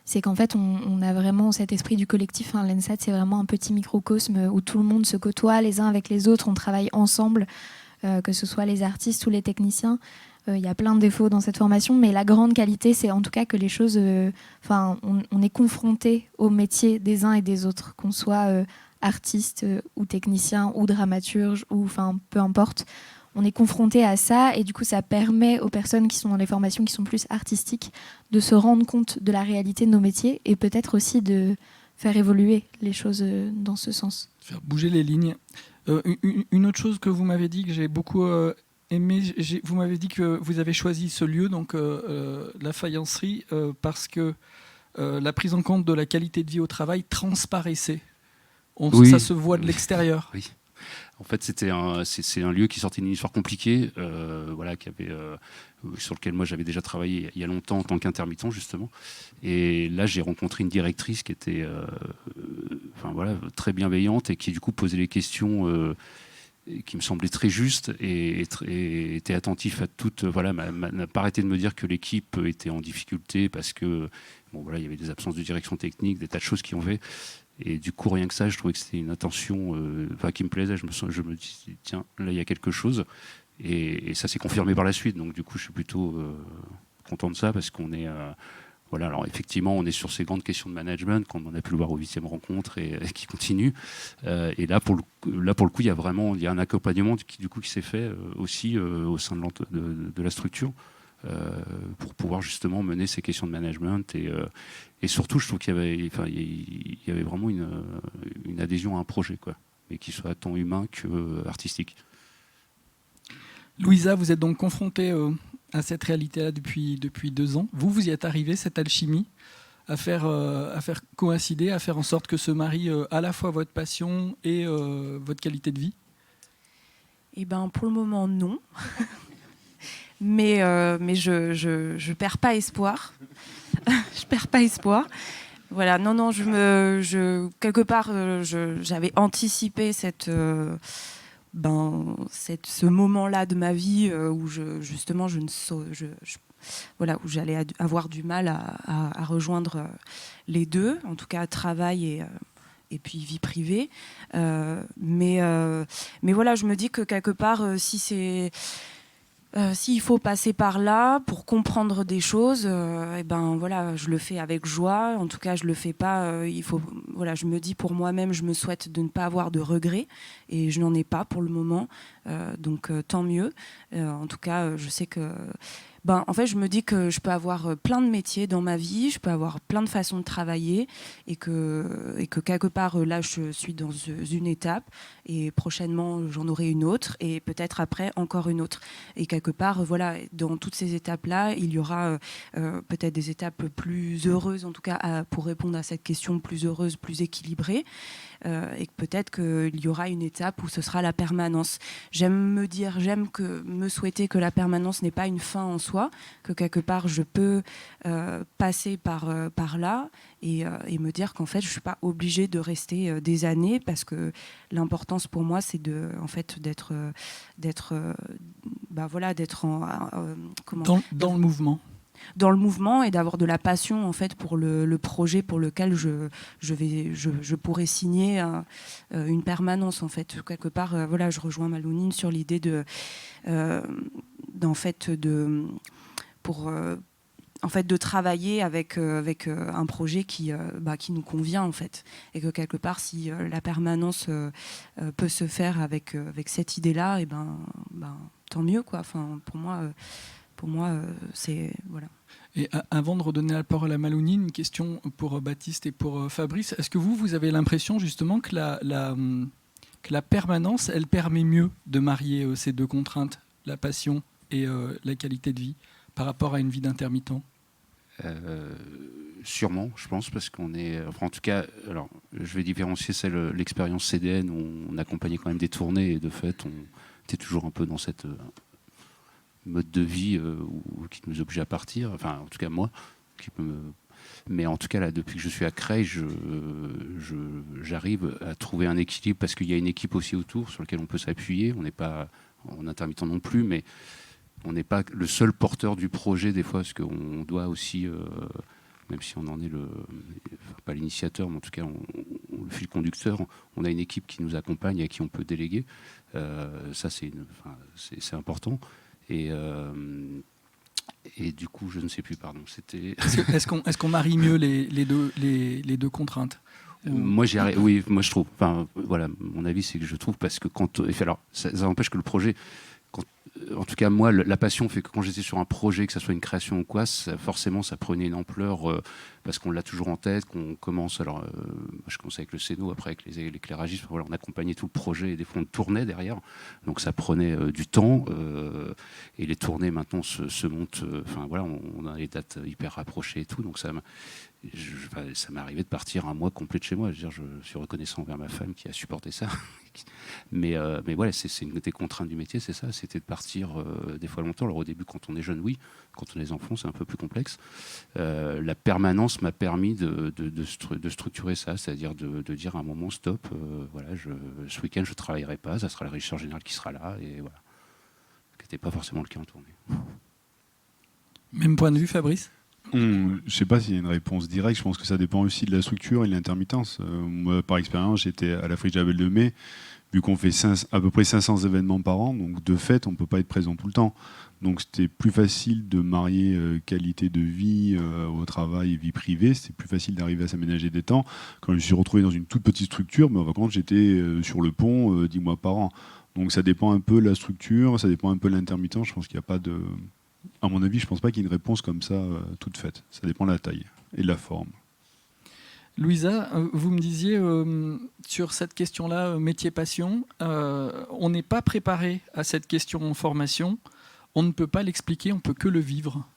c'est qu'en fait on a vraiment cet esprit du collectif, hein. L'ENSAT, c'est vraiment un petit microcosme où tout le monde se côtoie les uns avec les autres, on travaille ensemble, que ce soit les artistes ou les techniciens. Il y a plein de défauts dans cette formation, mais la grande qualité, c'est en tout cas que les choses... on est confronté au métier des uns et des autres, qu'on soit artiste ou technicien ou dramaturge, ou peu importe. On est confronté à ça, et du coup, ça permet aux personnes qui sont dans les formations qui sont plus artistiques de se rendre compte de la réalité de nos métiers, et peut-être aussi de faire évoluer les choses dans ce sens. Faire bouger les lignes. Une autre chose que vous m'avez dit, que j'ai beaucoup... vous m'avez dit que vous avez choisi ce lieu, donc la faïencerie, parce que la prise en compte de la qualité de vie au travail transparaissait. Oui. Ça se voit de l'extérieur. Oui. En fait, c'est un lieu qui sortait d'une histoire compliquée, sur lequel moi j'avais déjà travaillé il y a longtemps en tant qu'intermittent, justement. Et là, j'ai rencontré une directrice qui était très bienveillante et qui du coup posait les questions qui me semblait très juste et était attentif à toutes. N'a pas arrêté de me dire que l'équipe était en difficulté parce que il y avait des absences de direction technique, des tas de choses qui ont fait. Et du coup, rien que ça, je trouvais que c'était une attention qui me plaisait. Je me dis, tiens, là, il y a quelque chose. Et ça s'est confirmé par la suite. Donc, du coup, je suis plutôt content de ça parce qu'on est... alors effectivement, on est sur ces grandes questions de management, comme on a pu le voir aux 8e rencontres et qui continue. Et là, pour le coup, il y a un accompagnement qui s'est fait aussi au sein de la structure pour pouvoir justement mener ces questions de management. Et surtout, je trouve qu'il y avait vraiment une adhésion à un projet, quoi, mais qui soit tant humain que artistique. Louisa, vous êtes donc confrontée à cette réalité-là depuis 2 ans. Vous y êtes arrivée, cette alchimie, à faire coïncider, à faire en sorte que se marie à la fois votre passion et votre qualité de vie? Eh ben, pour le moment, non. mais je perds pas espoir. Je perds pas espoir. Voilà, non, quelque part, j'avais anticipé ce moment-là de ma vie où où j'allais avoir du mal à rejoindre les deux, en tout cas travail et puis vie privée. Mais voilà, je me dis que quelque part, s'il faut passer par là pour comprendre des choses, je le fais avec joie. En tout cas, je le fais pas. Je me dis pour moi-même, je me souhaite de ne pas avoir de regrets, et je n'en ai pas pour le moment. Donc tant mieux. En tout cas, je sais que en fait, je me dis que je peux avoir plein de métiers dans ma vie, je peux avoir plein de façons de travailler et que quelque part, là, je suis dans une étape et prochainement, j'en aurai une autre et peut-être après, encore une autre. Et quelque part, voilà, dans toutes ces étapes-là, il y aura peut-être des étapes plus heureuses, en tout cas, pour répondre à cette question, plus heureuse, plus équilibrée. Et peut-être qu'il y aura une étape où ce sera la permanence. J'aime me souhaiter que la permanence n'est pas une fin en soi, que quelque part je peux passer par là et me dire qu'en fait je ne suis pas obligée de rester des années, parce que l'importance pour moi c'est d'être dans le mouvement. Dans le mouvement et d'avoir de la passion en fait pour le projet pour lequel je pourrais signer une permanence en fait. Quelque part, voilà, je rejoins Malounine sur l'idée de travailler avec un projet qui nous convient en fait, et que quelque part si la permanence peut se faire avec cette idée-là, et tant mieux quoi. Enfin, pour moi, c'est voilà. Et avant de redonner la parole à Malounine, une question pour Baptiste et pour Fabrice. Est-ce que vous avez l'impression justement que la permanence, elle permet mieux de marier ces deux contraintes, la passion et la qualité de vie, par rapport à une vie d'intermittent ? Sûrement, je pense, parce qu'on est... Enfin, en tout cas, alors, je vais différencier l'expérience CDN, où on accompagnait quand même des tournées, et de fait, on était toujours un peu dans cette... mode de vie qui nous oblige à partir, enfin en tout cas moi, mais en tout cas là, depuis que je suis à Creil, j'arrive à trouver un équilibre, parce qu'il y a une équipe aussi autour sur laquelle on peut s'appuyer. On n'est pas en intermittent non plus, mais on n'est pas le seul porteur du projet des fois, parce qu'on doit aussi, même si on en est pas l'initiateur, mais en tout cas le fil conducteur, on a une équipe qui nous accompagne et à qui on peut déléguer. Ça c'est important. Et du coup, je ne sais plus, pardon. C'était... Est-ce qu'on marie mieux les deux contraintes ? Moi, oui, moi je trouve. Enfin, voilà, mon avis, c'est que je trouve, parce que alors, ça empêche que le projet. En tout cas, moi, la passion fait que quand j'étais sur un projet, que ce soit une création ou quoi, forcément, ça prenait une ampleur, parce qu'on l'a toujours en tête, qu'on commence. Alors, moi, je commençais avec le scéno, après avec les éclairagistes. Voilà, on accompagnait tout le projet, et des fois, on tournait derrière. Donc, ça prenait du temps. Et les tournées, maintenant, se montent. Enfin, voilà, on a les dates hyper rapprochées et tout. Donc, ça m'est arrivé de partir un mois complet de chez moi. Je suis reconnaissant envers ma femme qui a supporté ça. Mais voilà, c'est une des contraintes du métier, c'est ça, c'était de partir des fois longtemps. Alors au début, quand on est jeune, oui, quand on est enfant, c'est un peu plus complexe. La permanence m'a permis de structurer ça, c'est-à-dire de dire à un moment stop, voilà, ce week-end je ne travaillerai pas, ça sera le régisseur général qui sera là, et voilà. Ce qui n'était pas forcément le cas en tournée. Même point de vue, Fabrice ? Je ne sais pas s'il y a une réponse directe. Je pense que ça dépend aussi de la structure et de l'intermittence. Moi, par expérience, j'étais à la Friche-Label de Mai. Vu qu'on fait à peu près 500 événements par an, donc de fait, on ne peut pas être présent tout le temps. Donc c'était plus facile de marier qualité de vie au travail et vie privée. C'était plus facile d'arriver à s'aménager des temps. Quand je me suis retrouvé dans une toute petite structure, par contre, j'étais sur le pont 10 mois par an. Donc ça dépend un peu de la structure, ça dépend un peu de l'intermittence. Je pense qu'il n'y a pas de... À mon avis, je ne pense pas qu'il y ait une réponse comme ça toute faite. Ça dépend de la taille et de la forme. Louisa, vous me disiez sur cette question-là, métier-passion, on n'est pas préparé à cette question en formation, on ne peut pas l'expliquer, on ne peut que le vivre.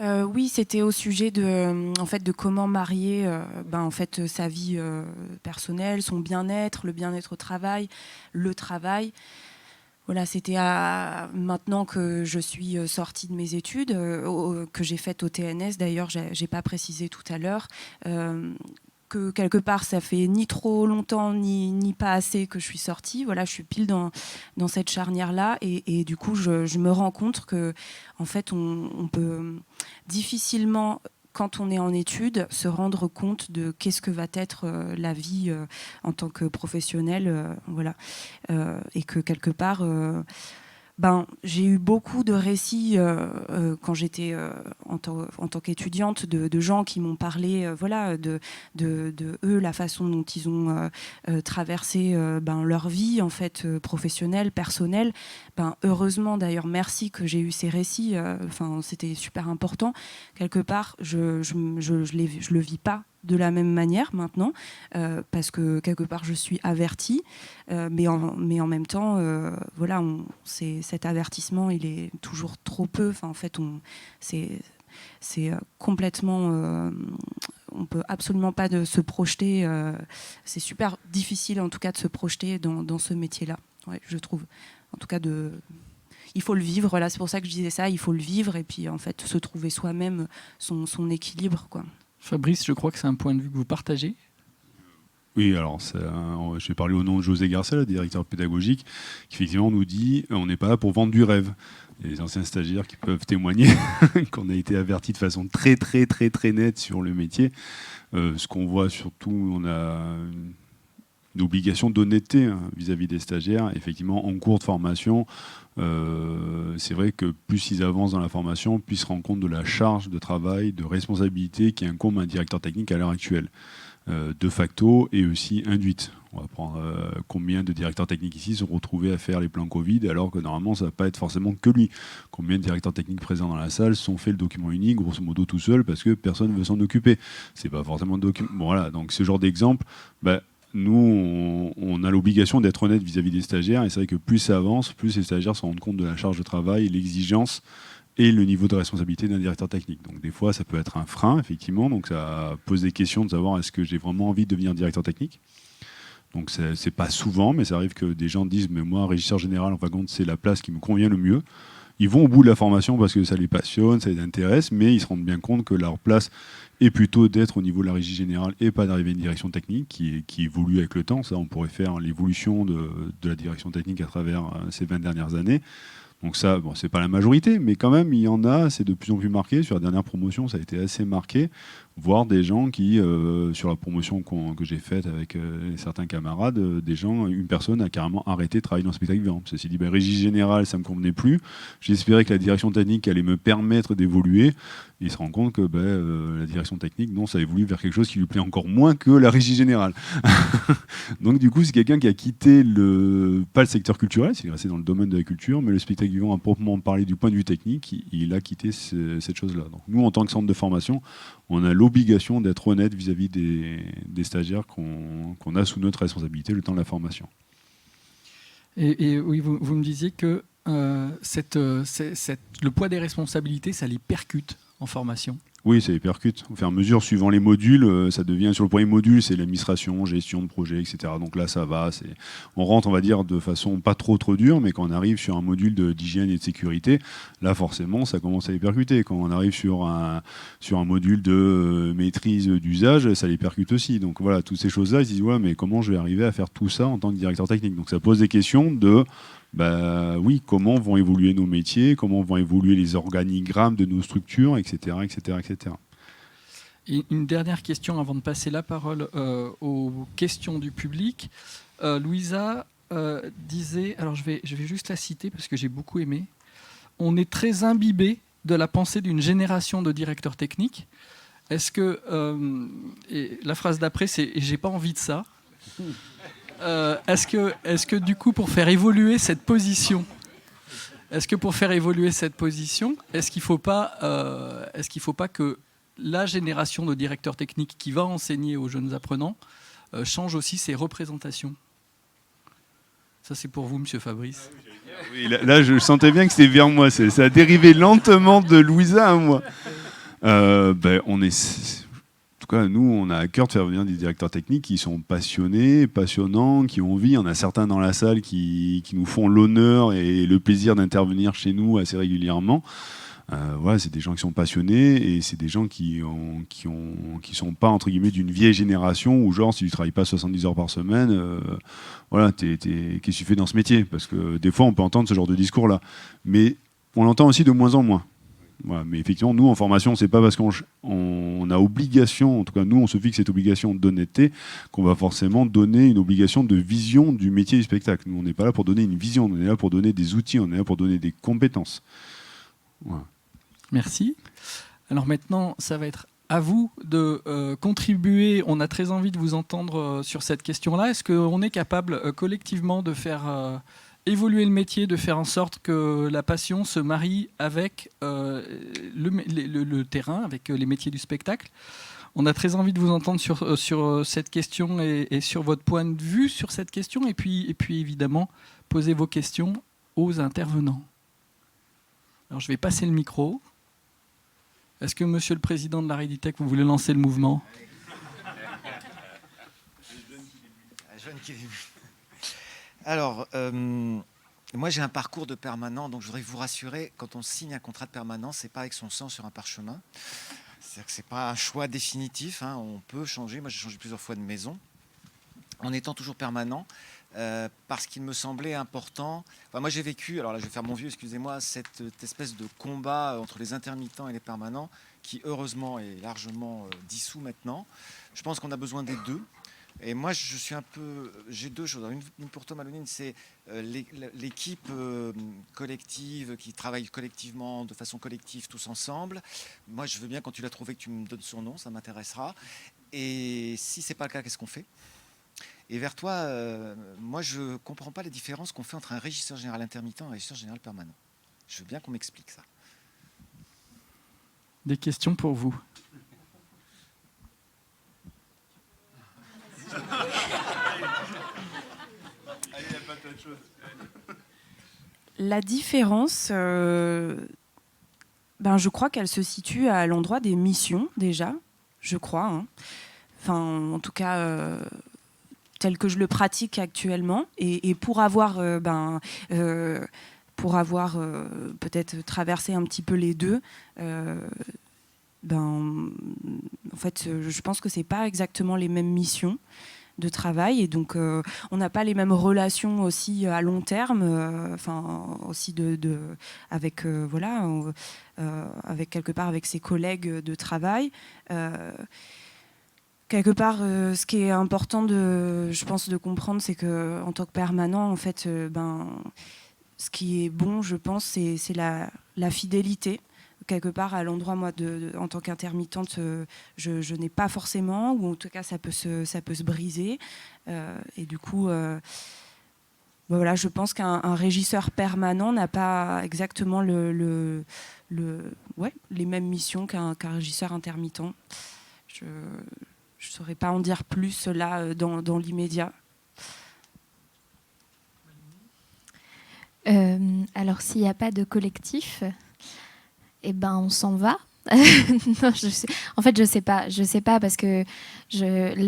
Oui, c'était au sujet de comment marier sa vie personnelle, son bien-être, le bien-être au travail, le travail. Voilà, c'était maintenant que je suis sortie de mes études, que j'ai faites au TNS, d'ailleurs, j'ai pas précisé tout à l'heure, que quelque part, ça fait ni trop longtemps, ni pas assez que je suis sortie. Voilà, je suis pile dans cette charnière-là, et du coup, je me rends compte que, en fait, on peut difficilement, quand on est en études, se rendre compte de qu'est-ce que va être la vie en tant que professionnel, voilà, et que quelque part, j'ai eu beaucoup de récits quand j'étais en tant qu'étudiante de gens qui m'ont parlé de eux, la façon dont ils ont traversé leur vie en fait, professionnelle, personnelle. Heureusement d'ailleurs, merci que j'ai eu ces récits, c'était super important. Quelque part, je le vis pas de la même manière maintenant, parce que quelque part je suis avertie, mais en même temps, cet avertissement il est toujours trop peu. En fait, c'est complètement, on peut absolument pas se projeter. C'est super difficile en tout cas de se projeter dans ce métier-là, je trouve. En tout cas, il faut le vivre. Voilà, c'est pour ça que je disais ça. Il faut le vivre et puis en fait se trouver soi-même son équilibre, quoi. Fabrice, je crois que c'est un point de vue que vous partagez. Oui, alors je vais parler au nom de José Garcia, le directeur pédagogique, qui effectivement nous dit on n'est pas là pour vendre du rêve. Il y a des anciens stagiaires qui peuvent témoigner qu'on a été avertis de façon très très très très nette sur le métier. Ce qu'on voit surtout, on a une obligation d'honnêteté vis-à-vis des stagiaires. Effectivement, en cours de formation, c'est vrai que plus ils avancent dans la formation, plus ils se rendent compte de la charge de travail, de responsabilité qui incombe à un directeur technique à l'heure actuelle, de facto et aussi induite. On va prendre combien de directeurs techniques ici se sont retrouvés à faire les plans Covid alors que normalement ça ne va pas être forcément que lui. Combien de directeurs techniques présents dans la salle se sont fait le document unique grosso modo tout seul parce que personne ne veut s'en occuper. C'est pas forcément un document. Bon, voilà, donc ce genre d'exemple, nous, on a l'obligation d'être honnête vis-à-vis des stagiaires, et c'est vrai que plus ça avance, plus les stagiaires se rendent compte de la charge de travail, l'exigence et le niveau de responsabilité d'un directeur technique. Donc des fois, ça peut être un frein, effectivement, donc ça pose des questions de savoir est-ce que j'ai vraiment envie de devenir directeur technique. Donc c'est pas souvent, mais ça arrive que des gens disent mais moi, régisseur général, en fin de compte, c'est la place qui me convient le mieux. Ils vont au bout de la formation parce que ça les passionne, ça les intéresse, mais ils se rendent bien compte que leur place est plutôt d'être au niveau de la régie générale et pas d'arriver à une direction technique qui évolue avec le temps. Ça, on pourrait faire l'évolution de la direction technique à travers ces 20 dernières années. Donc ça, bon, c'est pas la majorité, mais quand même, il y en a, c'est de plus en plus marqué. Sur la dernière promotion, ça a été assez marqué. Voir des gens qui, sur la promotion que j'ai faite avec certains camarades, une personne a carrément arrêté de travailler dans le spectacle vivant. Ça s'est dit, régie générale, ça ne me convenait plus. J'espérais que la direction technique allait me permettre d'évoluer. Et il se rend compte que la direction technique, non, ça évolue vers quelque chose qui lui plaît encore moins que la régie générale. Donc du coup, c'est quelqu'un qui a quitté pas le secteur culturel, il est resté dans le domaine de la culture, mais le spectacle vivant, à proprement parler du point de vue technique, il a quitté cette chose-là. Donc nous, en tant que centre de formation, on a l'obligation d'être honnête vis-à-vis des stagiaires qu'on a sous notre responsabilité le temps de la formation. Et oui, vous me disiez que le poids des responsabilités, ça les percute en formation. Oui, ça les percute. Au fur et à mesure, suivant les modules, ça devient, sur le premier module, c'est l'administration, gestion de projet, etc. Donc là, ça va. On rentre, on va dire, de façon pas trop dure, mais quand on arrive sur un module d'hygiène et de sécurité, là, forcément, ça commence à les percuter. Quand on arrive sur un module de maîtrise d'usage, ça les percute aussi. Donc voilà, toutes ces choses-là, ils se disent, ouais, mais comment je vais arriver à faire tout ça en tant que directeur technique? Donc ça pose des questions de... oui, comment vont évoluer nos métiers, comment vont évoluer les organigrammes de nos structures, etc. etc., etc. Et une dernière question avant de passer la parole aux questions du public. Louisa disait, alors je vais juste la citer parce que j'ai beaucoup aimé, on est très imbibé de la pensée d'une génération de directeurs techniques. Est-ce que, et la phrase d'après c'est « j'ai pas envie de ça ». Est-ce que du coup, pour faire évoluer cette position, est-ce qu'il ne faut pas que la génération de directeurs techniques qui va enseigner aux jeunes apprenants change aussi ses représentations? Ça, c'est pour vous, Monsieur Fabrice. Oui, là, je sentais bien que c'était vers moi. Ça a dérivé lentement de Louisa à moi. Nous, on a à cœur de faire venir des directeurs techniques qui sont passionnés, passionnants, qui ont envie. Il y en a certains dans la salle qui nous font l'honneur et le plaisir d'intervenir chez nous assez régulièrement. C'est des gens qui sont passionnés et c'est des gens qui sont pas, entre guillemets, d'une vieille génération où, genre, si tu travailles pas 70 heures par semaine, qu'est-ce que tu fais dans ce métier? Parce que des fois, on peut entendre ce genre de discours-là. Mais on l'entend aussi de moins en moins. Voilà. Mais effectivement, nous, en formation, c'est pas parce qu'on a obligation, en tout cas, nous, on se fixe cette obligation d'honnêteté, qu'on va forcément donner une obligation de vision du métier du spectacle. Nous, on n'est pas là pour donner une vision, on est là pour donner des outils, on est là pour donner des compétences. Voilà. Merci. Alors maintenant, ça va être à vous de contribuer. On a très envie de vous entendre sur cette question-là. Est-ce qu'on est capable collectivement de faire évoluer le métier, de faire en sorte que la passion se marie avec le terrain, avec les métiers du spectacle? On a très envie de vous entendre sur cette question et sur votre point de vue sur cette question. Et puis évidemment, posez vos questions aux intervenants. Alors je vais passer le micro. Est-ce que Monsieur le Président de la Reditech, vous voulez lancer le mouvement? Alors, moi j'ai un parcours de permanent, donc je voudrais vous rassurer, quand on signe un contrat de permanent, c'est pas avec son sang sur un parchemin. C'est-à-dire que c'est pas un choix définitif, hein, on peut changer. Moi j'ai changé plusieurs fois de maison, en étant toujours permanent, parce qu'il me semblait important. Enfin, moi j'ai vécu, alors là je vais faire mon vieux, excusez-moi, cette espèce de combat entre les intermittents et les permanents, qui heureusement est largement dissous maintenant. Je pense qu'on a besoin des deux. Et moi, j'ai deux choses. Une pour Thomas Lounine, c'est l'équipe collective qui travaille collectivement, de façon collective, tous ensemble. Moi, je veux bien, quand tu l'as trouvé, que tu me donnes son nom, ça m'intéressera. Et si c'est pas le cas, qu'est-ce qu'on fait? Et vers toi, moi, je ne comprends pas les différences qu'on fait entre un régisseur général intermittent et un régisseur général permanent. Je veux bien qu'on m'explique ça. Des questions pour vous. La différence, je crois qu'elle se situe à l'endroit des missions, déjà, je crois. Hein. Enfin, en tout cas, tel que je le pratique actuellement. Et pour avoir, peut-être traversé un petit peu les deux, en fait, je pense que c'est pas exactement les mêmes missions de travail, et donc on n'a pas les mêmes relations aussi à long terme, aussi avec avec quelque part avec ses collègues de travail. Quelque part, ce qui est important je pense de comprendre, c'est que en tant que permanent, en fait, ce qui est bon, je pense, c'est la fidélité. Quelque part, à l'endroit, moi, en tant qu'intermittente, je n'ai pas forcément, ou en tout cas, ça peut se briser. Et du coup, voilà, je pense qu'un régisseur permanent n'a pas exactement les mêmes missions qu'un régisseur intermittent. Je ne saurais pas en dire plus là, dans l'immédiat. Alors, s'il n'y a pas de collectif, eh ben, on s'en va. Non, en fait, je sais pas parce que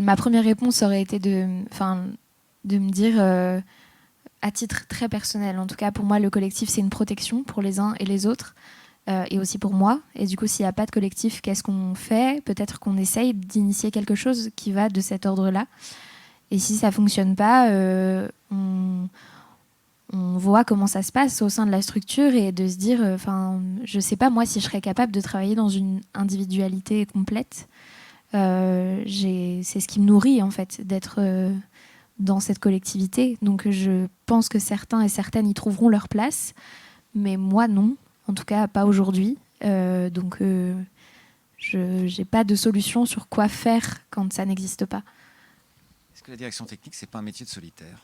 ma première réponse aurait été de me dire, à titre très personnel, en tout cas pour moi, le collectif, c'est une protection pour les uns et les autres, et aussi pour moi. Et du coup, s'il n'y a pas de collectif, qu'est-ce qu'on fait? Peut-être qu'on essaye d'initier quelque chose qui va de cet ordre-là. Et si ça ne fonctionne pas, on voit comment ça se passe au sein de la structure, et de se dire, je ne sais pas moi si je serais capable de travailler dans une individualité complète. C'est ce qui me nourrit en fait, d'être dans cette collectivité. Donc je pense que certains et certaines y trouveront leur place, mais moi non, en tout cas pas aujourd'hui. Donc je n'ai pas de solution sur quoi faire quand ça n'existe pas. Est-ce que la direction technique, c'est pas un métier de solitaire?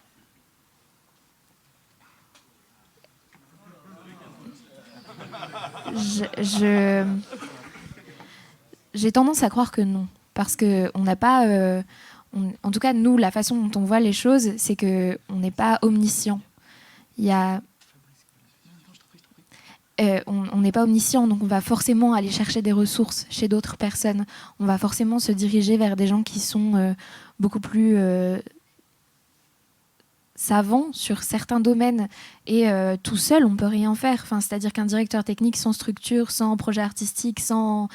J'ai tendance à croire que non, parce qu'on n'a pas, en tout cas nous, la façon dont on voit les choses, c'est qu'on n'est pas omniscient. On n'est pas omniscient, donc on va forcément aller chercher des ressources chez d'autres personnes. On va forcément se diriger vers des gens qui sont beaucoup plus savants sur certains domaines, et tout seul on peut rien faire. C'est-à-dire qu'un directeur technique sans structure, sans projet artistique, sans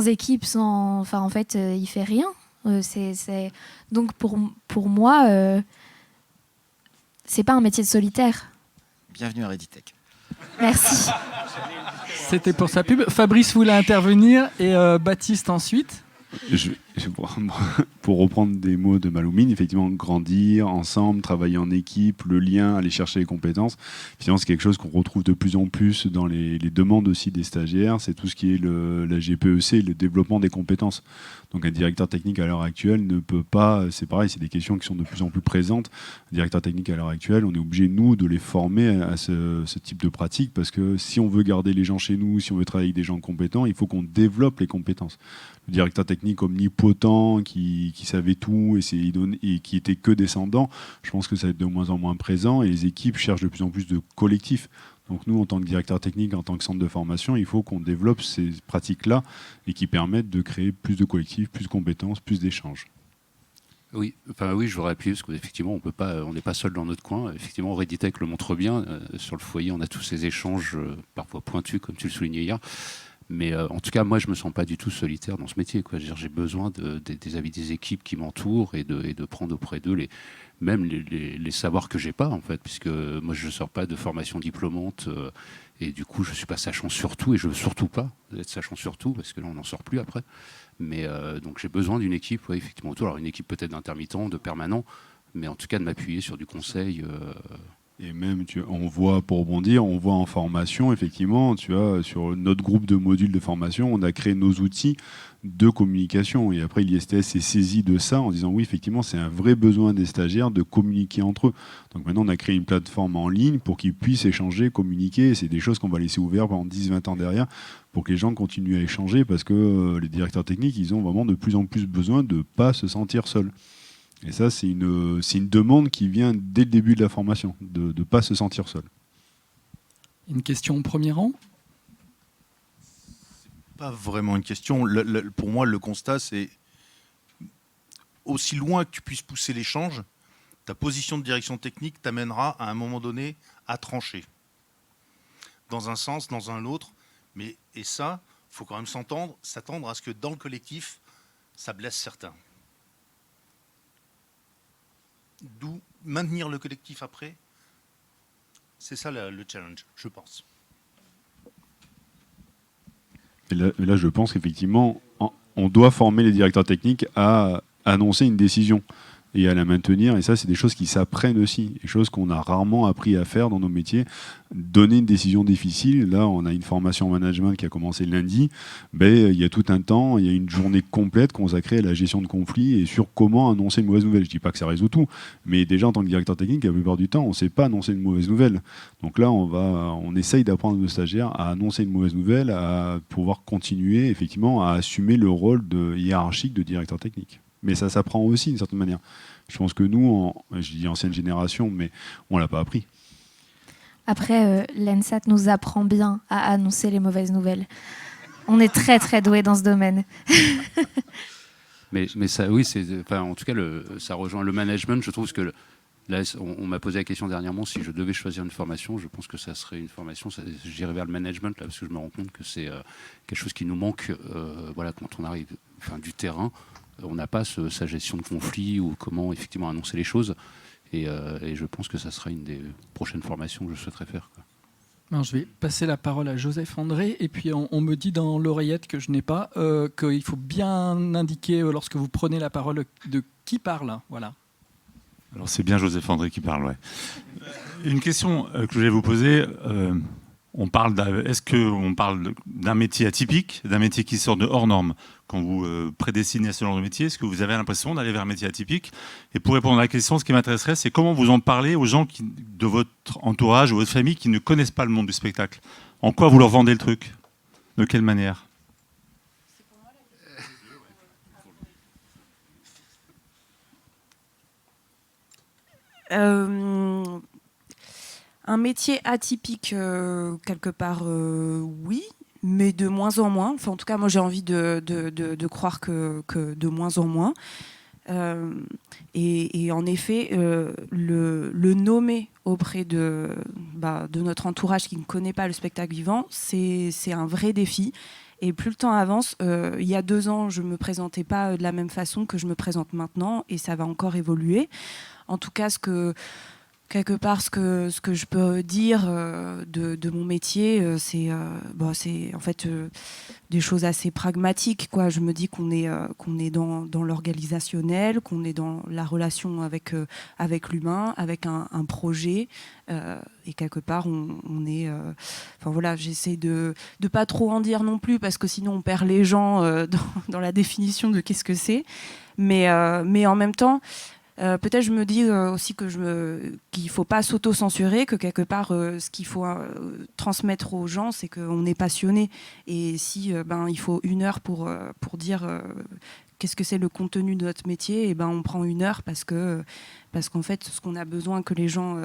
équipe, en fait il fait rien. Donc pour moi, c'est pas un métier de solitaire. Bienvenue à Reditech. Merci. C'était pour sa pub. Fabrice voulait intervenir et Baptiste ensuite. Pour reprendre des mots de Maloumine, effectivement, grandir ensemble, travailler en équipe, le lien, aller chercher les compétences, finalement, c'est quelque chose qu'on retrouve de plus en plus dans les demandes aussi des stagiaires. C'est tout ce qui est la GPEC, le développement des compétences. Donc un directeur technique à l'heure actuelle ne peut pas, c'est pareil, c'est des questions qui sont de plus en plus présentes. Un directeur technique à l'heure actuelle, on est obligé, nous, de les former à ce type de pratique, parce que si on veut garder les gens chez nous, si on veut travailler avec des gens compétents, il faut qu'on développe les compétences. Le directeur technique omnipotent qui savait tout et qui était que descendant, je pense que ça va être de moins en moins présent et les équipes cherchent de plus en plus de collectifs. Donc nous, en tant que directeur technique, en tant que centre de formation, il faut qu'on développe ces pratiques-là et qui permettent de créer plus de collectifs, plus de compétences, plus d'échanges. Oui, je voudrais appuyer parce qu'effectivement, on n'est pas seul dans notre coin. Effectivement, Reditech le montre bien. Sur le foyer, on a tous ces échanges parfois pointus, comme tu le soulignais hier. Mais en tout cas, moi, je ne me sens pas du tout solitaire dans ce métier, quoi. J'ai besoin des avis des équipes qui m'entourent et de prendre auprès d'eux les savoirs que je n'ai pas, en fait, puisque moi, je ne sors pas de formation diplômante et du coup, je ne suis pas sachant sur tout et je ne veux surtout pas être sachant sur tout parce que là, on n'en sort plus après. Mais donc, j'ai besoin d'une équipe, ouais, effectivement, autour. Alors, une équipe peut-être d'intermittents, de permanents, mais en tout cas, de m'appuyer sur du conseil. Et même, on voit, pour rebondir, on voit en formation, effectivement, sur notre groupe de modules de formation, on a créé nos outils de communication. Et après, l'ISTS s'est saisi de ça en disant, oui, effectivement, c'est un vrai besoin des stagiaires de communiquer entre eux. Donc maintenant, on a créé une plateforme en ligne pour qu'ils puissent échanger, communiquer. Et c'est des choses qu'on va laisser ouvertes pendant 10-20 ans derrière pour que les gens continuent à échanger parce que les directeurs techniques, ils ont vraiment de plus en plus besoin de ne pas se sentir seuls. Et ça, c'est une demande qui vient dès le début de la formation, de ne pas se sentir seul. Une question au premier rang ? Pas vraiment une question. Pour moi, le constat, c'est aussi loin que tu puisses pousser l'échange, ta position de direction technique t'amènera à un moment donné à trancher. Dans un sens, dans un autre. Et ça, il faut quand même s'attendre à ce que dans le collectif, ça blesse certains. D'où maintenir le collectif après, c'est ça le challenge, je pense. Et là, je pense qu'effectivement, on doit former les directeurs techniques à annoncer une décision et à la maintenir. Et ça, c'est des choses qui s'apprennent aussi, des choses qu'on a rarement appris à faire dans nos métiers. Donner une décision difficile, là, on a une formation en management qui a commencé lundi. Il y a tout un temps, il y a une journée complète consacrée à la gestion de conflits et sur comment annoncer une mauvaise nouvelle. Je ne dis pas que ça résout tout, mais déjà, en tant que directeur technique, la plupart du temps, on ne sait pas annoncer une mauvaise nouvelle. Donc là, on essaye d'apprendre nos stagiaires à annoncer une mauvaise nouvelle, à pouvoir continuer, effectivement, à assumer le rôle hiérarchique de directeur technique. Mais ça s'apprend aussi d'une certaine manière. Je pense que nous, je dis ancienne génération, mais on ne l'a pas appris. Après, l'ENSAT nous apprend bien à annoncer les mauvaises nouvelles. On est très très doués dans ce domaine. mais ça, oui, en tout cas, ça rejoint le management. Je trouve que là, on m'a posé la question dernièrement si je devais choisir une formation. Je pense que ça serait une formation. J'irais vers le management là, parce que je me rends compte que c'est quelque chose qui nous manque. Quand on arrive, du terrain. On n'a pas sa gestion de conflit ou comment effectivement annoncer les choses. Et je pense que ça sera une des prochaines formations que je souhaiterais faire, quoi. Alors, je vais passer la parole à Joseph André. Et puis, on me dit dans l'oreillette que je n'ai pas, qu'il faut bien indiquer lorsque vous prenez la parole de qui parle. Voilà. Alors, c'est bien Joseph André qui parle, ouais. Une question que je voulais vous poser. Est-ce qu'on parle d'un métier atypique, d'un métier qui sort de hors norme? Quand vous prédestinez à ce genre de métier, est-ce que vous avez l'impression d'aller vers un métier atypique? Et pour répondre à la question, ce qui m'intéresserait, c'est comment vous en parlez aux gens de votre entourage ou votre famille qui ne connaissent pas le monde du spectacle. En quoi vous leur vendez le truc? De quelle manière? Un métier atypique, quelque part, oui, mais de moins en moins. Enfin, en tout cas, moi, j'ai envie de croire que de moins en moins. Et en effet, le nommer auprès de notre entourage qui ne connaît pas le spectacle vivant, c'est un vrai défi. Et plus le temps avance, il y a 2 ans, je ne me présentais pas de la même façon que je me présente maintenant, et ça va encore évoluer. En tout cas, ce que quelque part, ce que je peux dire de mon métier, c'est en fait des choses assez pragmatiques, quoi. Je me dis qu'on est dans l'organisationnel, qu'on est dans la relation avec l'humain, avec un projet, et quelque part, on est... Enfin voilà, j'essaie de pas trop en dire non plus, parce que sinon on perd les gens dans la définition de qu'est-ce que c'est. Mais en même temps... peut-être je me dis aussi qu'il ne faut pas s'auto-censurer, que quelque part, ce qu'il faut transmettre aux gens, c'est qu'on est passionné. Et si il faut 1 heure pour dire qu'est-ce que c'est le contenu de notre métier, et on prend 1 heure parce qu'en fait, ce qu'on a besoin que les gens...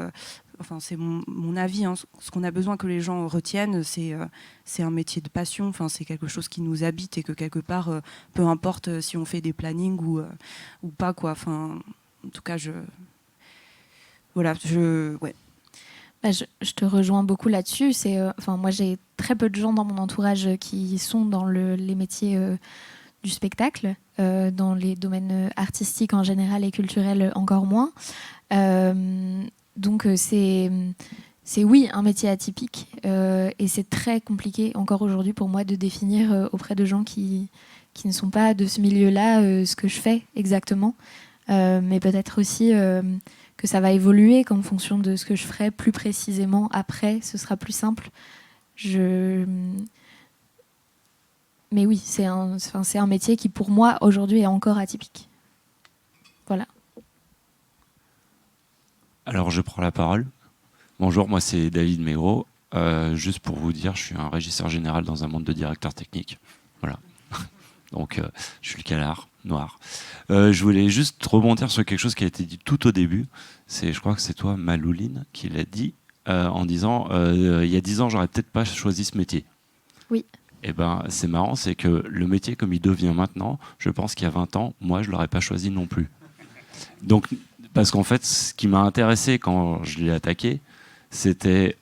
enfin, c'est mon avis, hein, ce qu'on a besoin que les gens retiennent, c'est un métier de passion. Enfin, c'est quelque chose qui nous habite et que quelque part, peu importe si on fait des plannings ou pas, quoi. Enfin... En tout cas, ouais. Je te rejoins beaucoup là-dessus. Moi, j'ai très peu de gens dans mon entourage qui sont dans les métiers du spectacle, dans les domaines artistiques en général et culturels encore moins. Donc, c'est oui, un métier atypique, et c'est très compliqué encore aujourd'hui pour moi de définir auprès de gens qui ne sont pas de ce milieu-là ce que je fais exactement. Mais peut-être aussi que ça va évoluer, qu'en fonction de ce que je ferai plus précisément après, ce sera plus simple. Mais oui, c'est un métier qui pour moi aujourd'hui est encore atypique. Voilà. Alors je prends la parole. Bonjour, moi c'est David Mégro. Juste pour vous dire, je suis un régisseur général dans un monde de directeurs techniques. Voilà. Donc je suis le canard noir. Je voulais juste rebondir sur quelque chose qui a été dit tout au début. Je crois que c'est toi, Malouline, qui l'a dit, en disant il y a 10 ans, j'aurais peut-être pas choisi ce métier. Oui. Et c'est marrant, c'est que le métier comme il devient maintenant, je pense qu'il y a 20 ans, moi je l'aurais pas choisi non plus. Donc, parce qu'en fait, ce qui m'a intéressé quand je l'ai attaqué, c'était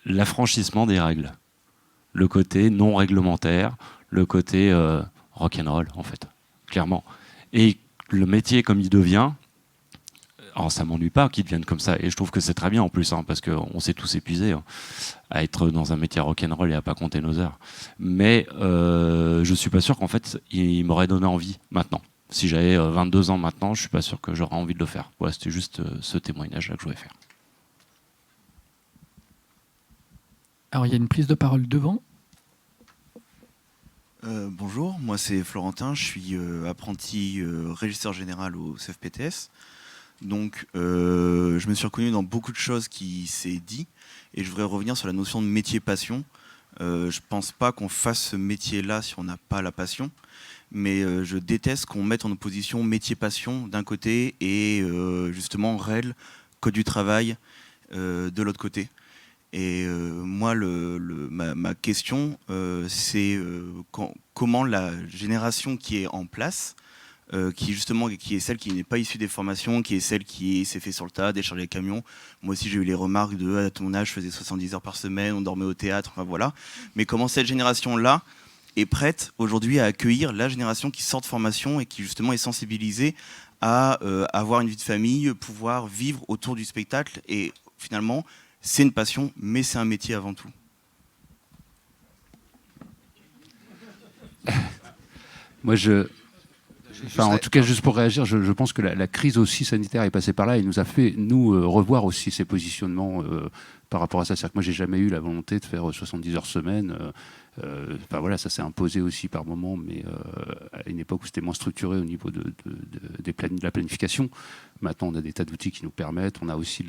l'affranchissement des règles, le côté non réglementaire, le côté rock'n'roll en fait, clairement. Et le métier comme il devient, alors ça m'ennuie pas qu'il devienne comme ça, et je trouve que c'est très bien en plus, hein, parce qu'on s'est tous épuisés à être dans un métier rock'n'roll et à pas compter nos heures. Mais je suis pas sûr qu'en fait il m'aurait donné envie maintenant. Si j'avais 22 ans maintenant, je suis pas sûr que j'aurais envie de le faire. Voilà, c'était juste ce témoignage-là que je voulais faire. Alors il y a une prise de parole devant. Bonjour, moi c'est Florentin, je suis apprenti régisseur général au CFPTS. Donc je me suis reconnu dans beaucoup de choses qui s'est dit et je voudrais revenir sur la notion de métier-passion. Je pense pas qu'on fasse ce métier-là si on n'a pas la passion, mais je déteste qu'on mette en opposition métier-passion d'un côté et justement règles, code du travail de l'autre côté. Et moi, ma question, c'est comment la génération qui est en place, qui est celle qui n'est pas issue des formations, qui est celle qui s'est fait sur le tas, décharger les camions. Moi aussi, j'ai eu les remarques de à ton âge, je faisais 70 heures par semaine, on dormait au théâtre, enfin voilà. Mais comment cette génération-là est prête aujourd'hui à accueillir la génération qui sort de formation et qui justement est sensibilisée à avoir une vie de famille, pouvoir vivre autour du spectacle et finalement, c'est une passion, mais c'est un métier avant tout. Moi, en tout cas, juste pour réagir, je pense que la crise aussi sanitaire est passée par là et nous a fait, revoir aussi ces positionnements par rapport à ça. C'est-à-dire que moi, j'ai jamais eu la volonté de faire 70 heures semaine. Voilà, ça s'est imposé aussi par moment, mais à une époque où c'était moins structuré au niveau de la planification. Maintenant, on a des tas d'outils qui nous permettent. On a aussi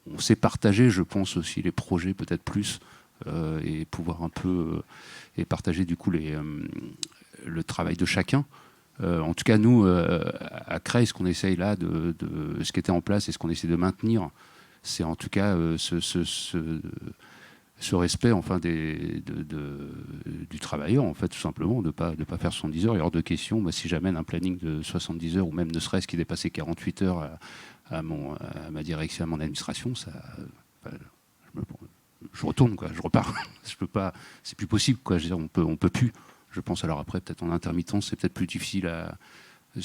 on sait partager, je pense aussi, les projets peut-être plus et pouvoir un peu et partager du coup le travail de chacun. En tout cas, nous, à Creil, ce qu'on essaye là, ce qui était en place et ce qu'on essaie de maintenir, c'est en tout cas ce respect enfin, du travailleur, en fait, tout simplement, de pas faire 70 heures. Il y a hors de question, moi, si j'amène un planning de 70 heures, ou même ne serait-ce qui dépassait 48 heures à ma direction, à mon administration, je retourne, quoi, je repars. Je peux pas, c'est plus possible, quoi. Je veux dire, on peut plus. Je pense alors après, peut-être en intermittence, c'est peut-être plus difficile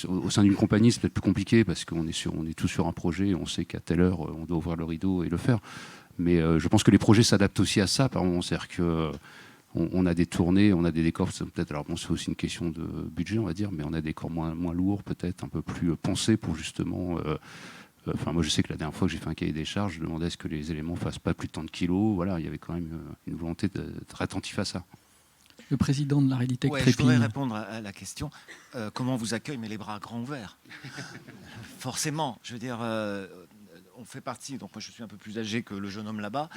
Au sein d'une compagnie, c'est peut-être plus compliqué parce qu'on est tous sur un projet, on sait qu'à telle heure, on doit ouvrir le rideau et le faire. Mais je pense que les projets s'adaptent aussi à ça, par moment. C'est-à-dire qu'on a des tournées, on a des décors, alors bon, c'est aussi une question de budget, on va dire, mais on a des décors moins lourds, peut-être, un peu plus pensés pour justement... moi, je sais que la dernière fois que j'ai fait un cahier des charges, je demandais à ce que les éléments ne fassent pas plus de tant de kilos. Voilà, il y avait quand même une volonté d'être attentif à ça. Le président de la Réditech Je trépigne. voudrais répondre à la question. Comment on vous accueille, mais les bras grands ouverts. Forcément, je veux dire, on fait partie, donc moi je suis un peu plus âgé que le jeune homme là-bas,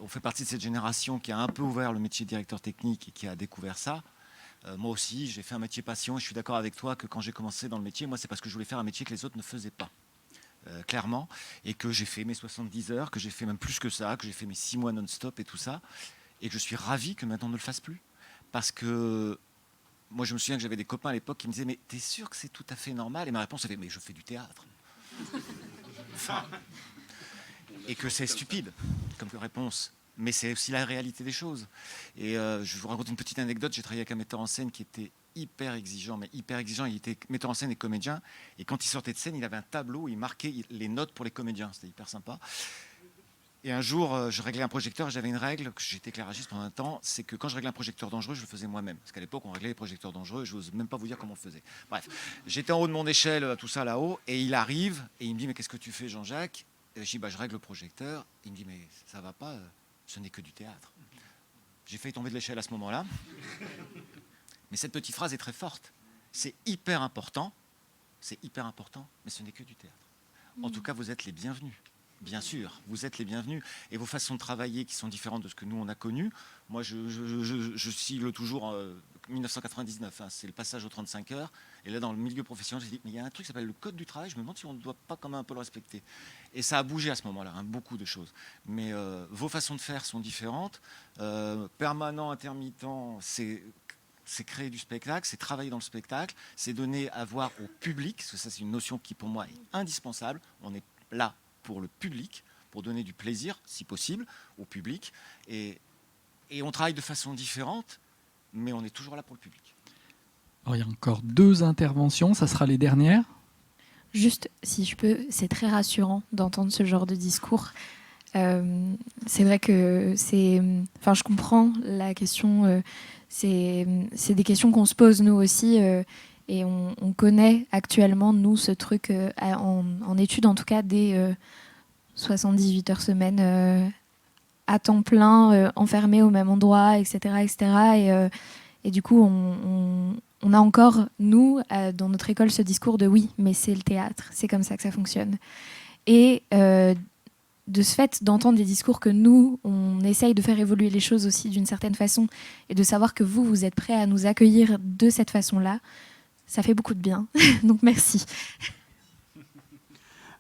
on fait partie de cette génération qui a un peu ouvert le métier de directeur technique et qui a découvert ça. Moi aussi, j'ai fait un métier passion et je suis d'accord avec toi que quand j'ai commencé dans le métier, moi c'est parce que je voulais faire un métier que les autres ne faisaient pas. Clairement, et que j'ai fait mes 70 heures, que j'ai fait même plus que ça, que j'ai fait mes 6 mois non-stop et tout ça, et que je suis ravi que maintenant on ne le fasse plus. Parce que moi je me souviens que j'avais des copains à l'époque qui me disaient mais t'es sûr que c'est tout à fait normal? Et ma réponse était mais je fais du théâtre. Enfin, et que c'est stupide comme réponse. Mais c'est aussi la réalité des choses. Et je vais vous raconter une petite anecdote. J'ai travaillé avec un metteur en scène qui était hyper exigeant, mais hyper exigeant. Il était metteur en scène et comédien. Et quand il sortait de scène, il avait un tableau où il marquait les notes pour les comédiens. C'était hyper sympa. Et un jour, je réglais un projecteur et j'avais une règle, que j'étais éclairagiste pendant un temps, c'est que quand je réglais un projecteur dangereux, je le faisais moi-même. Parce qu'à l'époque, on réglait les projecteurs dangereux, je n'ose même pas vous dire comment on le faisait. Bref, j'étais en haut de mon échelle, tout ça là-haut, et il arrive, et il me dit, mais qu'est-ce que tu fais, Jean-Jacques? Et je dis, je règle le projecteur. Il me dit, mais ça va pas, ce n'est que du théâtre. J'ai failli tomber de l'échelle à ce moment-là. Mais cette petite phrase est très forte. C'est hyper important, mais ce n'est que du théâtre. En tout cas, vous êtes les bienvenus. Bien sûr, vous êtes les bienvenus. Et vos façons de travailler qui sont différentes de ce que nous, on a connu. Moi, je cible toujours 1999, c'est le passage aux 35 heures. Et là, dans le milieu professionnel, j'ai dit, mais il y a un truc qui s'appelle le code du travail. Je me demande si on ne doit pas quand même un peu le respecter. Et ça a bougé à ce moment-là, beaucoup de choses. Mais vos façons de faire sont différentes. Permanent, intermittent, c'est créer du spectacle, c'est travailler dans le spectacle, c'est donner à voir au public, parce que ça, c'est une notion qui, pour moi, est indispensable. On est là pour le public, pour donner du plaisir, si possible, au public. Et on travaille de façon différente, mais on est toujours là pour le public. Alors, il y a encore 2 interventions, ça sera les dernières. Juste, si je peux, c'est très rassurant d'entendre ce genre de discours. C'est vrai que je comprends la question. C'est des questions qu'on se pose nous aussi. Et on connaît actuellement, nous, ce truc en études, en tout cas, des 78 heures semaine à temps plein, enfermés au même endroit, etc. etc. Et du coup, on a encore, nous, dans notre école, ce discours de oui, mais c'est le théâtre, c'est comme ça que ça fonctionne. Et de ce fait, d'entendre des discours que nous, on essaye de faire évoluer les choses aussi d'une certaine façon, et de savoir que vous êtes prêts à nous accueillir de cette façon-là, ça fait beaucoup de bien. Donc merci.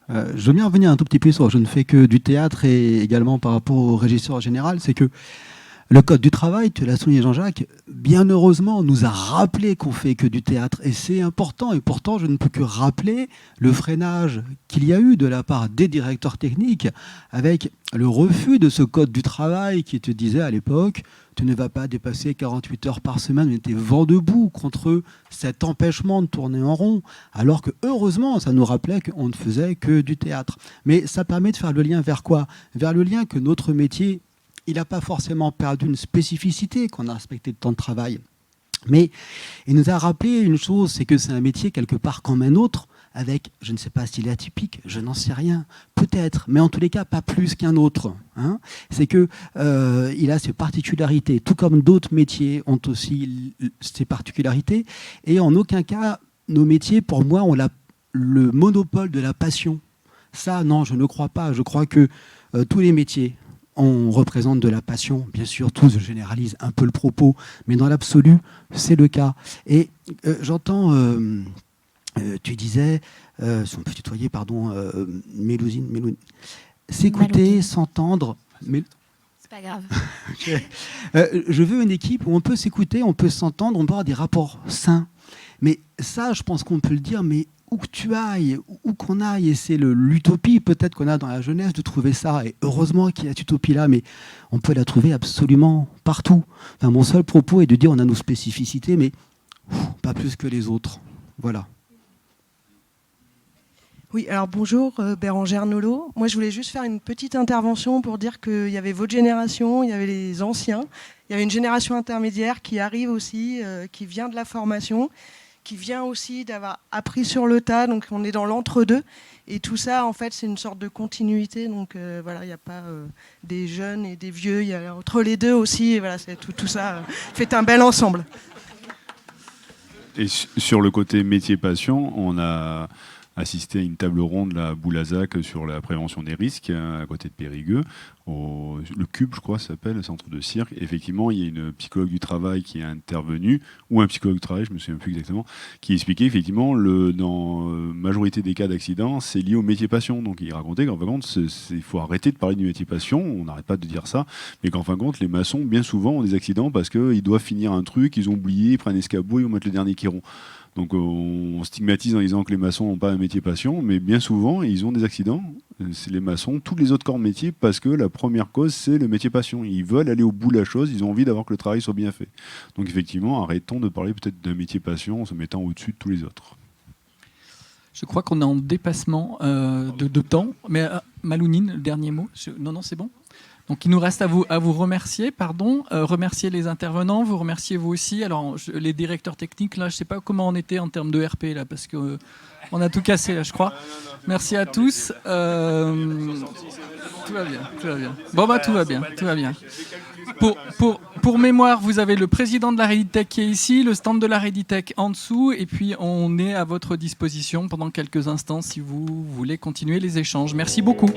Je veux bien revenir un tout petit peu sur je ne fais que du théâtre et également par rapport au régisseur général, c'est que le code du travail, tu l'as souligné Jean-Jacques, bien heureusement nous a rappelé qu'on fait que du théâtre et c'est important et pourtant je ne peux que rappeler le freinage qu'il y a eu de la part des directeurs techniques avec le refus de ce code du travail qui te disait à l'époque tu ne vas pas dépasser 48 heures par semaine, mais tu es vent debout contre cet empêchement de tourner en rond, alors que heureusement, ça nous rappelait qu'on ne faisait que du théâtre. Mais ça permet de faire le lien vers quoi? Vers le lien que notre métier, il n'a pas forcément perdu une spécificité, qu'on a respecté le temps de travail. Mais il nous a rappelé une chose, c'est que c'est un métier quelque part comme un autre, avec, je ne sais pas s'il est atypique, je n'en sais rien, peut-être, mais en tous les cas, pas plus qu'un autre. Hein. C'est qu'il a ses particularités, tout comme d'autres métiers ont aussi ses particularités, et en aucun cas, nos métiers, pour moi, ont le monopole de la passion. Ça, non, je ne crois pas. Je crois que tous les métiers, on représente de la passion. Bien sûr, tous, je généralise un peu le propos, mais dans l'absolu, c'est le cas. Et j'entends... tu disais, si on peut tutoyer, pardon, Mélousine, s'écouter, s'entendre. C'est pas grave. Je veux une équipe où on peut s'écouter, on peut s'entendre, on peut avoir des rapports sains. Mais ça, je pense qu'on peut le dire, mais où que tu ailles, où qu'on aille, et c'est l'utopie peut-être qu'on a dans la jeunesse de trouver ça, et heureusement qu'il y a cette utopie-là, mais on peut la trouver absolument partout. Enfin, mon seul propos est de dire on a nos spécificités, mais pas plus que les autres. Voilà. Oui, alors bonjour, Bérangère Nolot. Moi, je voulais juste faire une petite intervention pour dire qu'il y avait votre génération, il y avait les anciens, il y avait une génération intermédiaire qui arrive aussi, qui vient de la formation, qui vient aussi d'avoir appris sur le tas, donc on est dans l'entre-deux. Et tout ça, en fait, c'est une sorte de continuité. Donc voilà, il n'y a pas des jeunes et des vieux, il y a entre les deux aussi. Et voilà, c'est tout ça fait un bel ensemble. Et sur le côté métier-passion, on a assisté à une table ronde à Boulazac sur la prévention des risques, à côté de Périgueux. Le Cube, je crois, ça s'appelle, le centre de cirque. Effectivement, il y a une psychologue du travail qui est intervenue, ou un psychologue du travail, je ne me souviens plus exactement, qui expliquait effectivement, dans la majorité des cas d'accident, c'est lié au métier passion. Donc il racontait qu'en fin de compte, il faut arrêter de parler du métier passion, on n'arrête pas de dire ça, mais qu'en fin de compte, les maçons, bien souvent, ont des accidents parce qu'ils doivent finir un truc, ils ont oublié, ils prennent un escabeau, ils vont mettre le dernier qui rompt. Donc on stigmatise en disant que les maçons n'ont pas un métier passion, mais bien souvent, ils ont des accidents. C'est les maçons, tous les autres corps de métier, parce que la première cause, c'est le métier passion. Ils veulent aller au bout de la chose, ils ont envie d'avoir que le travail soit bien fait. Donc effectivement, arrêtons de parler peut-être d'un métier passion en se mettant au-dessus de tous les autres. Je crois qu'on est en dépassement de temps. Mais Malounine, le dernier mot. Non, c'est bon. Donc il nous reste à vous remercier, remercier les intervenants, vous remercier vous aussi. Alors les directeurs techniques, là, je ne sais pas comment on était en termes de RP, là, parce qu'on a tout cassé, là, je crois. Merci à tous. Tout va bien, tout va bien. Bon, bah tout va bien, tout va bien. Pour mémoire, vous avez le président de la Reditech qui est ici, le stand de la Reditech en dessous, et puis on est à votre disposition pendant quelques instants si vous voulez continuer les échanges. Merci beaucoup.